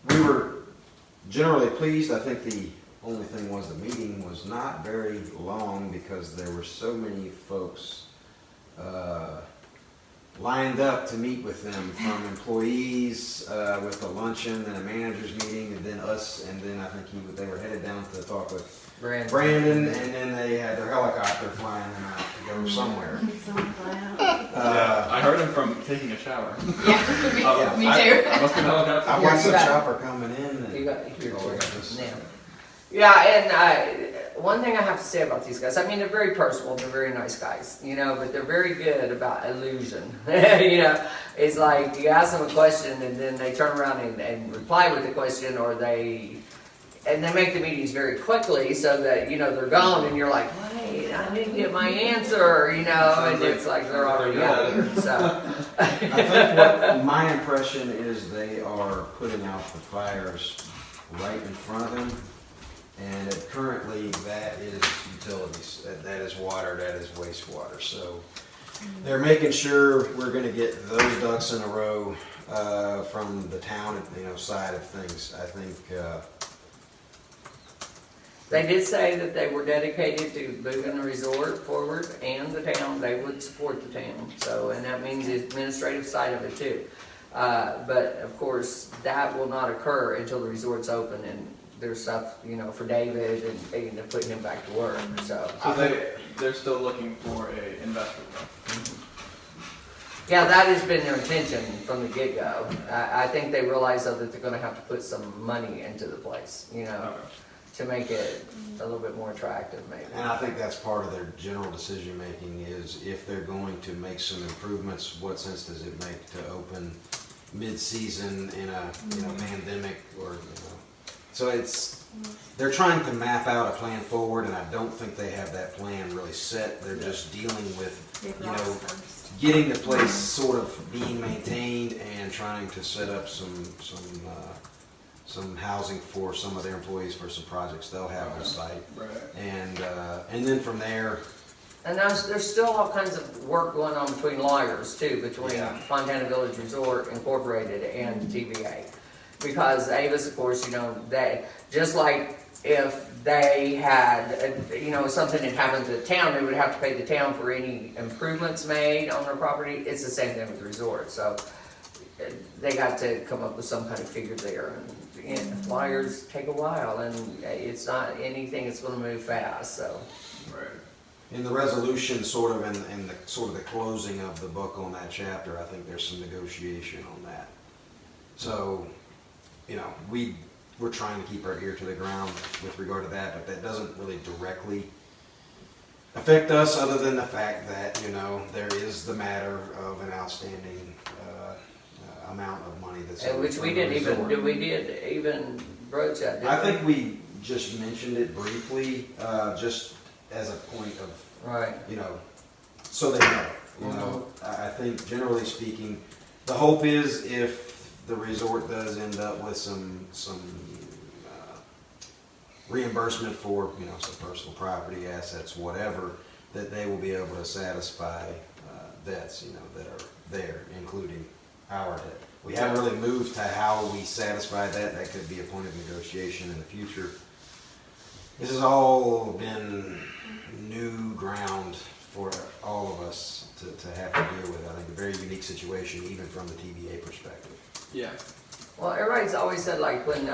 we were generally pleased. I think the only thing was the meeting was not very long because there were so many folks lined up to meet with them, from employees with a luncheon and a manager's meeting, and then us, and then I think they were headed down to talk with Brandon, and then they had their helicopter flying them out to go somewhere. I heard him from taking a shower. Yeah, me too. I must have known that. I watched the chopper coming in. And, You got here, Oh, yeah, this- now. Yeah, and one thing I have to say about these guys, I mean, they're very personable, they're very nice guys, you know, but they're very good about illusion. You know, it's like you ask them a question and then they turn around and reply with a question, or they make the meetings very quickly so that, you know, they're gone and you're like, wait, I didn't get my answer, you know, and it's like they're already out here, so. I think what my impression is, they are putting out the fires right in front of them. And currently, that is utilities, that is water, that is wastewater. So they're making sure we're going to get those ducks in a row from the town, you know, side of things. I think. They did say that they were dedicated to moving the resort forward, and the town, they would support the town. So, and that means the administrative side of it too. But of course, that will not occur until the resort's open and there's stuff, you know, for David and to put him back to work, so. So they're still looking for a investor. Yeah, that has been their intention from the get-go. I think they realize though that they're gonna have to put some money into the place, you know, to make it a little bit more attractive maybe. And I think that's part of their general decision making, is if they're going to make some improvements, what sense does it make to open mid-season in a, you know, pandemic, or, you know. So they're trying to map out a plan forward, and I don't think they have that plan really set. They're just dealing with, Big you rocks know, first. getting the place sort of being maintained and trying to set up some housing for some of their employees for some projects they'll have on site. Right. And then from there, And there's still all kinds of work going on between lawyers too, between Yeah. Fontana Village Resort Incorporated and TVA. Because Avis, of course, you know, they, just like if they had, you know, something had happened to the town, they would have to pay the town for any improvements made on their property. It's the same thing with the resort, so they got to come up with some kind of figure there. And lawyers take a while, and it's not anything that's gonna move fast, so. Right. in the resolution, sort of in the sort of the closing of the book on that chapter, I think there's some negotiation on that. So, you know, we're trying to keep our ear to the ground with regard to that, but that doesn't really directly affect us, other than the fact that, you know, there is the matter of an outstanding amount of money that's And which we didn't even, we did even broach that, didn't we? I think we just mentioned it briefly, just as a point of, Right. you know, so they know. You know, I think generally speaking, the hope is if the resort does end up with some reimbursement for, you know, some personal property, assets, whatever, that they will be able to satisfy debts, you know, that are there, including our debt. We haven't really moved to how we satisfy that. That could be a point of negotiation in the future. This has all been new ground for all of us to have to deal with. I think a very unique situation, even from the TVA perspective. Yeah. Well, everybody's always said, like, when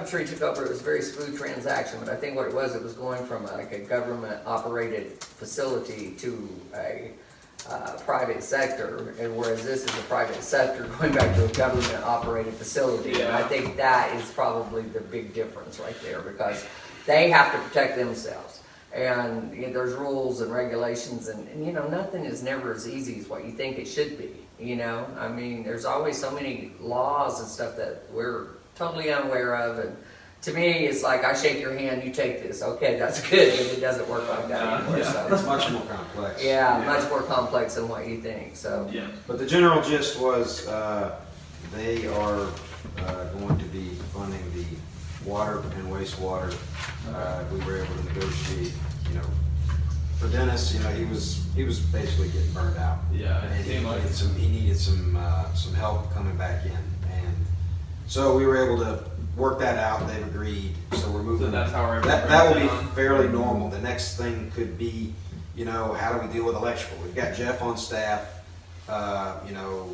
Tree took over, it was a very smooth transaction, but I think what it was going from like a government-operated facility to a private sector, and whereas this is a private sector going back to a government-operated facility. And I Yeah. think that is probably the big difference right there, because they have to protect themselves. And you know, there's rules and regulations, and you know, nothing is never as easy as what you think it should be. You know, I mean, there's always so many laws and stuff that we're totally unaware of, and to me, it's like, I shake your hand, you take this. Okay, that's good, but it doesn't work like that anymore. Yeah. It's So, much more complex. yeah, much more complex than what you think. So, Yeah. But the general gist was they are going to be funding the water and wastewater. We were able to negotiate, you know, for Dennis, you know, he was basically getting burned out. Yeah, it And seemed like he needed some help coming back in. And so we were able to work that out. They've agreed. So we're moving. So that's how we're That will be breaking it down? fairly normal. The next thing could be, you know, how do we deal with electrical? We've got Jeff on staff. You know,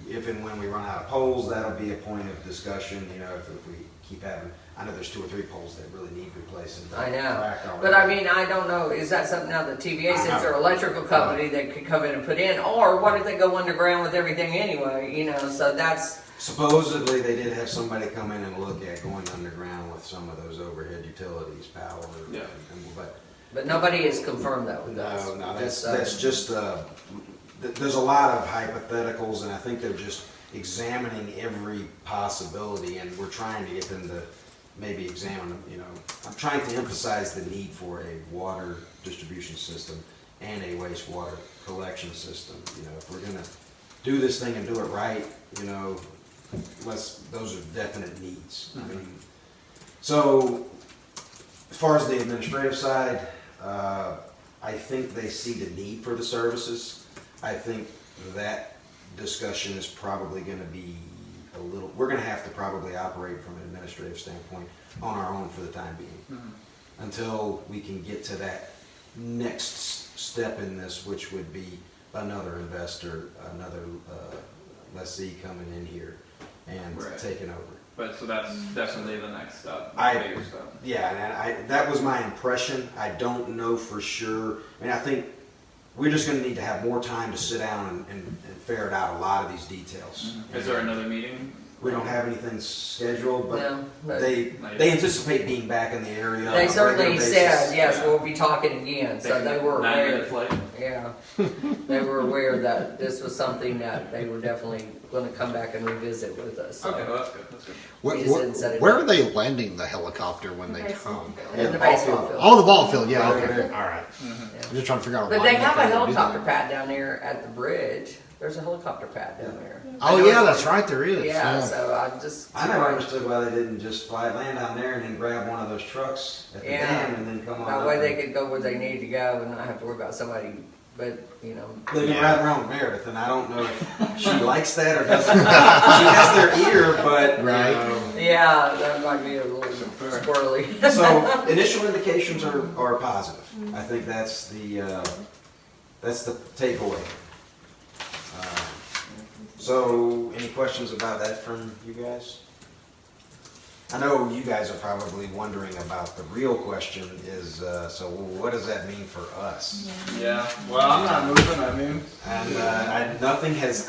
if and when we run out of poles, that'll be a point of discussion. You know, if we keep having, I know there's 2 or 3 poles that really need replacing. I know. Cracked already. But I mean, I don't know, is that something now the TVA, I since know. they're an electrical company, that could come in and put in, or what if they go underground with everything anyway, you know, so that's, Supposedly, they did have somebody come in and look at going underground with some of those overhead utilities, power. Yeah. but nobody has confirmed that with us. No, Just, that's just, there's a lot of hypotheticals, and I think they're just examining every possibility, and we're trying to get them to maybe examine them, you know. I'm trying to emphasize the need for a water distribution system and a wastewater collection system. You know, if we're gonna do this thing and do it right, you know, those are definite needs. I mean, so as far as the administrative side, I think they see the need for the services. I think that discussion is probably going to be we're going to have to probably operate from an administrative standpoint on our own for the time being, until we can get to that next step in this, which would be another investor, another lessee coming in here and Right. taking over. But so that's definitely the next step. I- bigger step. Yeah, and that was my impression. I don't know for sure. I mean, I think we're just going to need to have more time to sit down and ferret out a lot of these details. Is there another meeting We don't have anything scheduled, but No, but they anticipate being back in the area. on they a certainly regular basis. said, yes, Yeah. we'll be talking again, so they were 9-minute aware. flight. Yeah, they were aware that this was something that they were definitely gonna come back and revisit with us, so. Okay, well, that's good. That's good. Where, We just didn't set it where up. are they landing the helicopter when they Baseball come? field. In the ball baseball field. field. Oh, the ball field. Yeah. Right Okay. there. All right. Yeah. I'm just trying to figure out But why they have a do helicopter that. pad down there at the bridge. There's a helicopter pad down there. Oh yeah, that's right. There is. Yeah, so I just. I never understood why they didn't just land down there and then grab one of those trucks at the Yeah. dam and then come on That up. way and- they could go where they need to go and not have to worry about somebody, but, you know. They've been Yeah. riding around with Meredith, and I don't know if she likes that or doesn't. She has their ear, but Right. you know. Yeah, that might be a little squirrely. So initial indications are positive. I think that's the takeaway. So any questions about that from you guys? I know you guys are probably wondering about the real question is, so what does that mean for us? Yeah. Well, I'm not moving. I mean, And nothing has,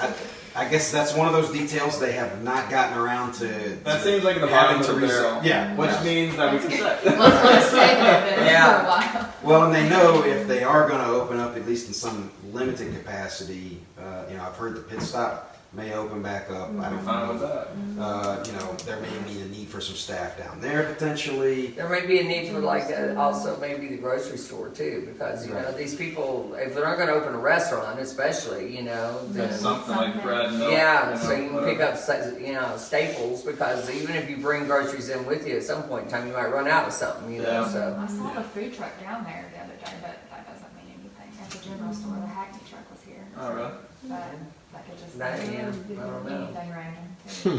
I guess that's one of those details they have not gotten around to. that seems like in the having bottom of the barrel. Yeah. Which means that we can say. Let's stay with it Yeah. for a while. Well, and they know if they are going to open up, at least in some limited capacity, I've heard the pit stop may open back up. I I'm don't fine with know. that. There may be a need for some staff down there potentially. There may be a need for like, also maybe the grocery store too, because, you know, Right. these people, if they're not gonna open a restaurant especially, you know, then. Something like bread and milk. Yeah, you know, so you can pick whatever. up, staples, because even if you bring groceries in with you, at some point in time, you might run out of something, you know, Yeah. so. I saw the food truck down there the other day, but that doesn't mean anything. At the general store, the Hackney truck was here. Oh, really? But that could just That, be yeah, I don't know. anything random.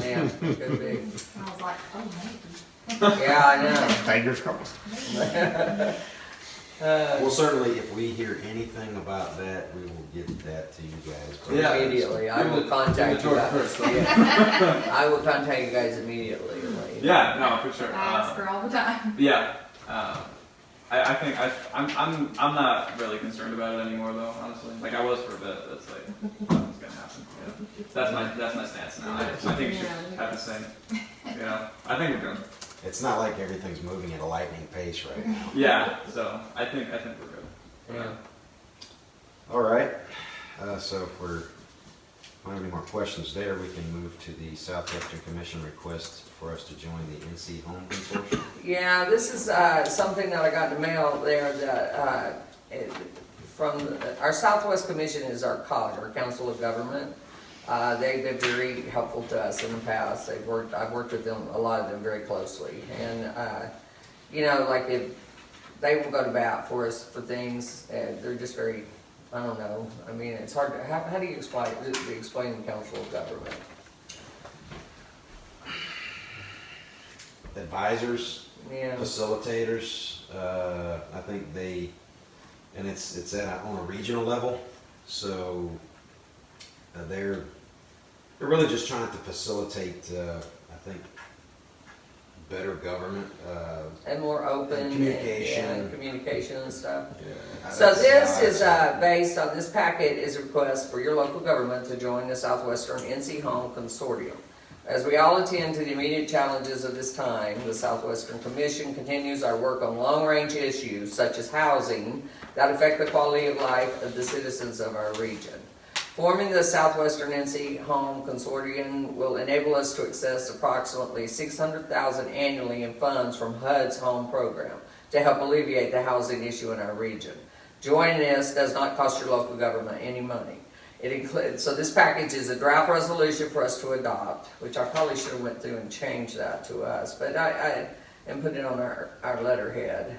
Yeah, could be. I was like, oh, maybe. Yeah, I know. Fingers crossed. Well, certainly if we hear anything about that, we will get that to you guys. Yeah. Immediately, I Give will it- contact give you it to guys. her first. Yeah. I will contact you guys immediately and let you know. Yeah. No, for sure. I ask her all the time. Yeah. I think I'm not really concerned about it anymore though, honestly. Like I was for a bit. That's like nothing's gonna happen. Yeah. That's my stance now. I think we should have the same. Yeah. I think we're good. It's not like everything's moving at a lightning pace right now. Yeah. So I think we're good. Yeah. All right. So if we don't have any more questions there, we can move to the Southwestern Commission request for us to join the NC Home Consortium. Yeah, this is something that I got in the mail there that our Southwest Commission is our COG, our Council of Government. They've been very helpful to us in the past. I've worked with them, a lot of them very closely. And, like if they will go to bat for us for things, they're just very, I don't know. I mean, it's hard to, how do you explain the Council of Government? Advisors, Yeah. facilitators, I think and it's on a regional level, so they're really just trying to facilitate, I think, better government. And more open. And communication. And stuff. Yeah, So that's this how I is see it. based on, this packet is a request for your local government to join the Southwestern NC Home Consortium. As we all attend to the immediate challenges of this time, the Southwestern Commission continues our work on long-range issues such as housing that affect the quality of life of the citizens of our region. Forming the Southwestern NC Home Consortium will enable us to access approximately $600,000 annually in funds from HUD's home program to help alleviate the housing issue in our region. Joining this does not cost your local government any money. It includes, so this package is a draft resolution for us to adopt, which I probably should have went through and changed that to us, but and put it on our letterhead,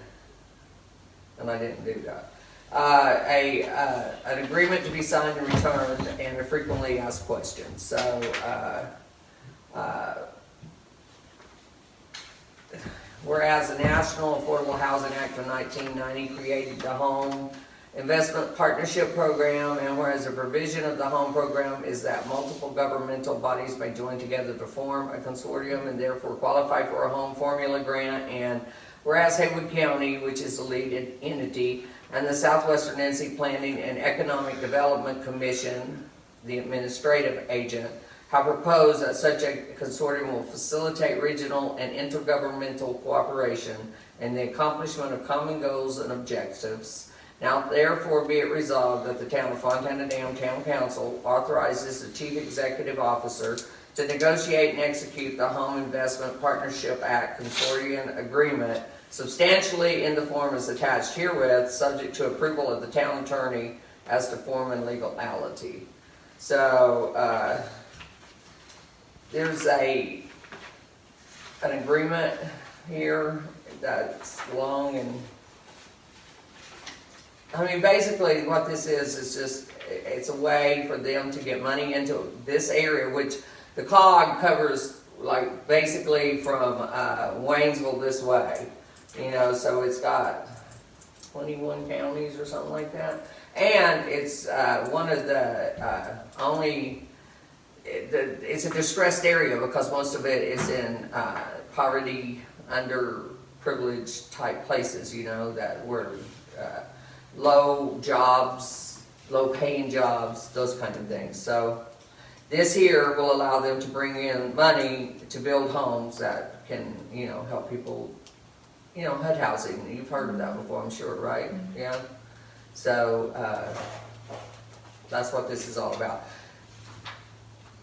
and I didn't do that. An agreement to be signed and returned, and a frequently asked questions. So, whereas the National Affordable Housing Act of 1990 created the Home Investment Partnership Program, and whereas a provision of the Home Program is that multiple governmental bodies may join together to form a consortium and therefore qualify for a home formula grant, and whereas Haywood County, which is the lead entity, and the Southwestern NC Planning and Economic Development Commission, the administrative agent, have proposed that such a consortium will facilitate regional and intergovernmental cooperation and the accomplishment of common goals and objectives. Now therefore be it resolved that the Town of Fontana Dam Town Council authorizes the Chief Executive Officer to negotiate and execute the Home Investment Partnership Act Consortium Agreement substantially in the form as attached herewith, subject to approval of the town attorney as to form and legality. So, there's an agreement here that's long and, I mean, basically what this is just, it's a way for them to get money into this area, which the COG covers like basically from Waynesville this way, you know, so it's got 21 counties or something like that. And it's one of the only, it's a distressed area because most of it is in poverty, underprivileged type places, you know, that were low jobs, low paying jobs, those kind of things. So this here will allow them to bring in money to build homes that can, you know, help people, you know, HUD housing. You've heard of that before, I'm sure, right? Mm-hmm. Yeah. So that's what this is all about.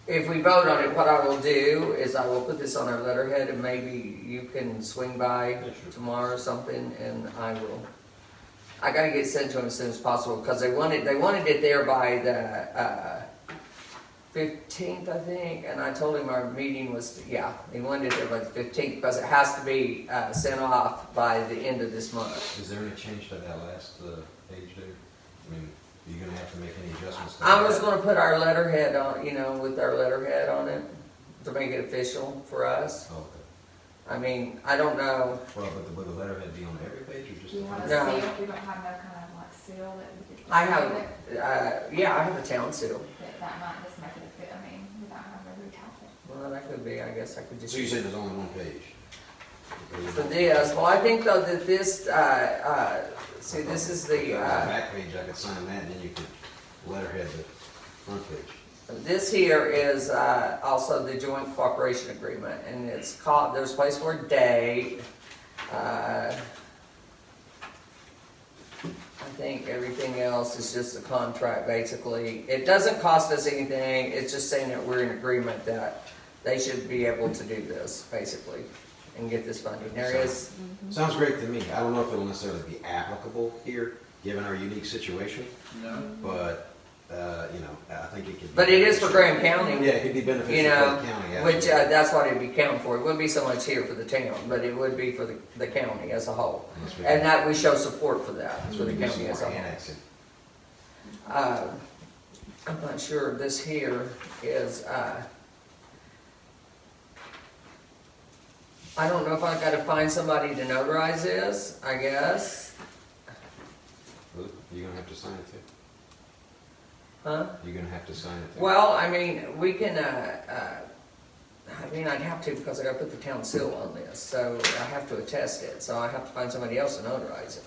If we vote on it, what I will do is I will put this on our letterhead, and maybe you can swing by tomorrow or something, and I gotta get it sent to them as soon as possible, because they wanted it there by the 15th, I think, and I told him our meeting was, he wanted it there by the 15th, because it has to be sent off by the end of this month. Is there any change to that last page there? I mean, are you gonna have to make any adjustments to I that? was gonna put our letterhead on, you know, with our letterhead on it, to make it official for us. Okay. I mean, I don't know. Well, but would the letterhead be on every page or just? Do you have a No. seal? You don't have no kind of like seal that we could. I have, seal it? I have a town seal. That might just make it a fit, I mean, without having to retouch it. Well, that could be, I guess I could just. So you said there's only one page? For this, well, I think though that this, see, this is the, If it was the back page, I could sign that, and then you could letterhead the front page. this here is also the joint cooperation agreement, and it's called, there's a place for a date. I think everything else is just a contract, basically. It doesn't cost us anything, it's just saying that we're in agreement that they should be able to do this, basically, and get this funding. There is, Sounds great to me. I don't know if it'll necessarily be applicable here, given our unique situation, No. but, you know, I think it could be. but it is for Graham County. Yeah, it could be You beneficial know, for the county. which, absolutely. that's what it'd be counted for. It wouldn't be so much here for the town, but it would be for the county as a whole. Unless we- And that we show support for that, for the we do county some as a more whole. annexing. I'm not sure, this here is, I don't know if I've gotta find somebody to notarize this, I guess, Really? You're gonna have to sign it too? huh? You're gonna have to sign it too? Well, I mean, we can, I'd have to because I gotta put the town seal on this, so I have to attest it, so I have to find somebody else to notarize it.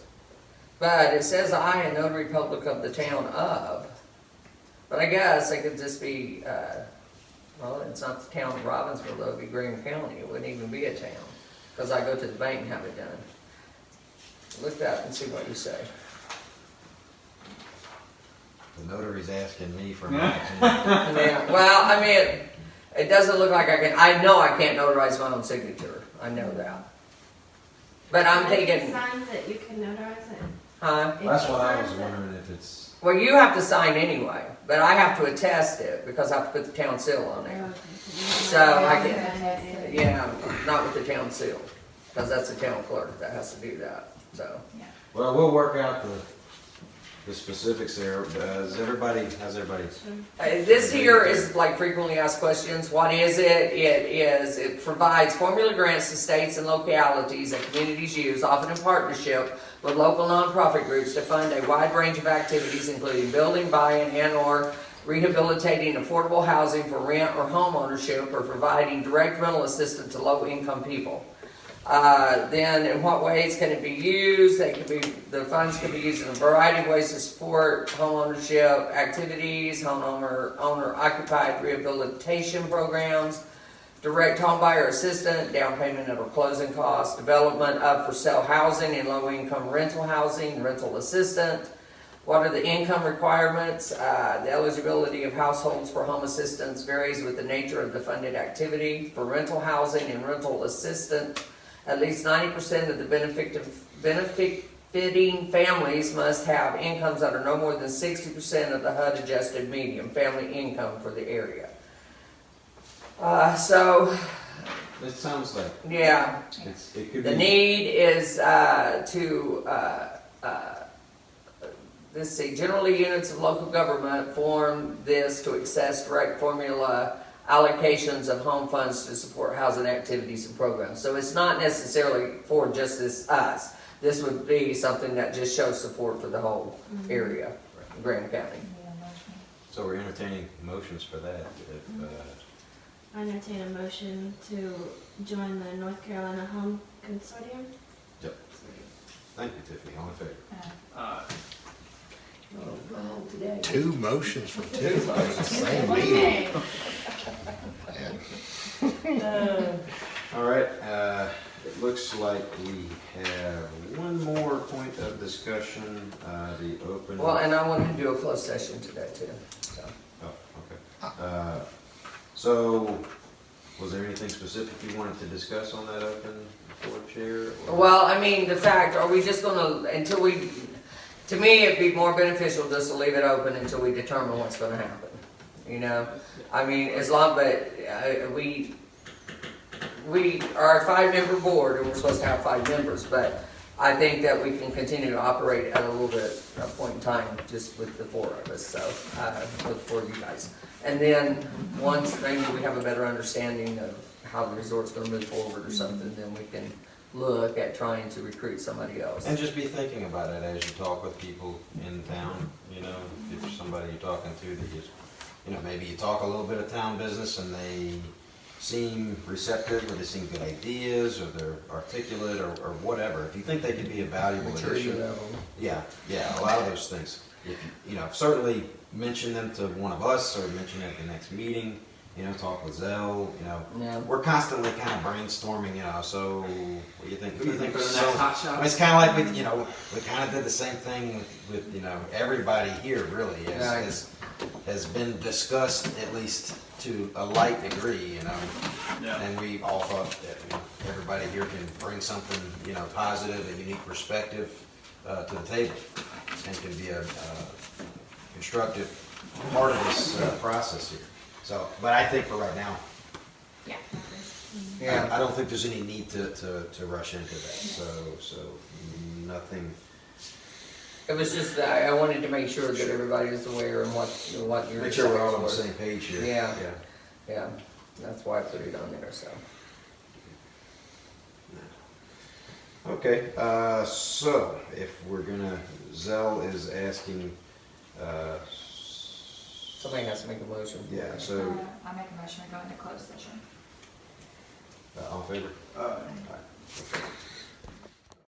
But it says I, a notary public of the town of, but I guess it could just be, well, it's not the town of Robbinsville, though, it'd be Graham County, it wouldn't even be a town, because I go to the bank and have it done. Look that and see what you say. The notary's asking me for my opinion. Yeah, well, I mean, it doesn't look like I know I can't notarize my own signature, I know that. But I'm If he thinking, signs it, you can notarize it. huh? If That's he what I was signs it- wondering if it's, Well, you have to sign anyway, but I have to attest it because I have to put the town seal on there. So I can, yeah, not with the town seal, because that's the town clerk that has to do that, so. well, we'll work out the specifics there. How's everybody? This here is like frequently asked questions. What is it? It provides formula grants to states and localities that communities use, often in partnership with local nonprofit groups, to fund a wide range of activities, including building, buying, and/or rehabilitating affordable housing for rent or home ownership, or providing direct rental assistance to low-income people. Then in what ways can it be used? The funds can be used in a variety of ways to support homeownership activities, owner occupied rehabilitation programs, direct home buyer assistance, down payment of or closing costs, development of for sale housing and low income rental housing, rental assistance. What are the income requirements? The eligibility of households for home assistance varies with the nature of the funded activity. For rental housing and rental assistance, at least 90% of the benefiting families must have incomes that are no more than 60% of the HUD adjusted median family income for the area. So, It sounds like yeah, it could be. the need is let's see, generally units of local government form this to access direct formula allocations of home funds to support housing activities and programs. So it's not necessarily for just us. This would be something that just shows support for the whole area, Graham County. So we're entertaining motions for that. If, I entertain a motion to join the North Carolina Home Consortium. Thank you, Tiffany. All in favor? Two motions from two. Same meeting. All right, it looks like we have one more point of discussion, the open. Well, and I wanted to do a closed session today too, so. Oh, okay. So, was there anything specific you wanted to discuss on that open floor chair? or- Well, I mean, the fact, are we just gonna, to me, it'd be more beneficial just to leave it open until we determine what's gonna happen, you know? I mean, we are a 5-member board, and we're supposed to have 5 members, but I think that we can continue to operate at a little bit, a point in time, just with the 4 of us, so, with 4 of you guys. And then, once maybe we have a better understanding of how the resort's gonna move forward or something, then we can look at trying to recruit somebody else. And just be thinking about it as you talk with people in town, you know, if there's somebody you're talking to that just, you know, maybe you talk a little bit of town business and they seem receptive, or they seem good ideas, or they're articulate, or whatever. If you think they could be a valuable Maturity addition, level. yeah, a lot of those things. If you know, certainly mention them to one of us, or mention it at the next meeting. You know, talk with Zell. You know, Yeah. we're constantly kind of brainstorming. You know, so what do you think? Who do you think for the next hot shot? I mean, it's kind of like we kind of did the same thing with everybody here. Really, has been discussed at least to a light degree. You know, Yeah. and we all thought that everybody here can bring something positive, a unique perspective to the table, and can be a constructive part of this process here. So, but I think for right now, Yeah. Yeah. I don't think there's any need to rush into that. So nothing. It was just that I wanted to make sure that everybody is aware and what your Make sure we're all on the desires were. same page here. Yeah. Yeah, that's why I put it on there, so. Okay, so if we're gonna, Zell is asking, Somebody has to make a motion. yeah, so, I make a motion to go into closed session. all in favor? Uh, Okay.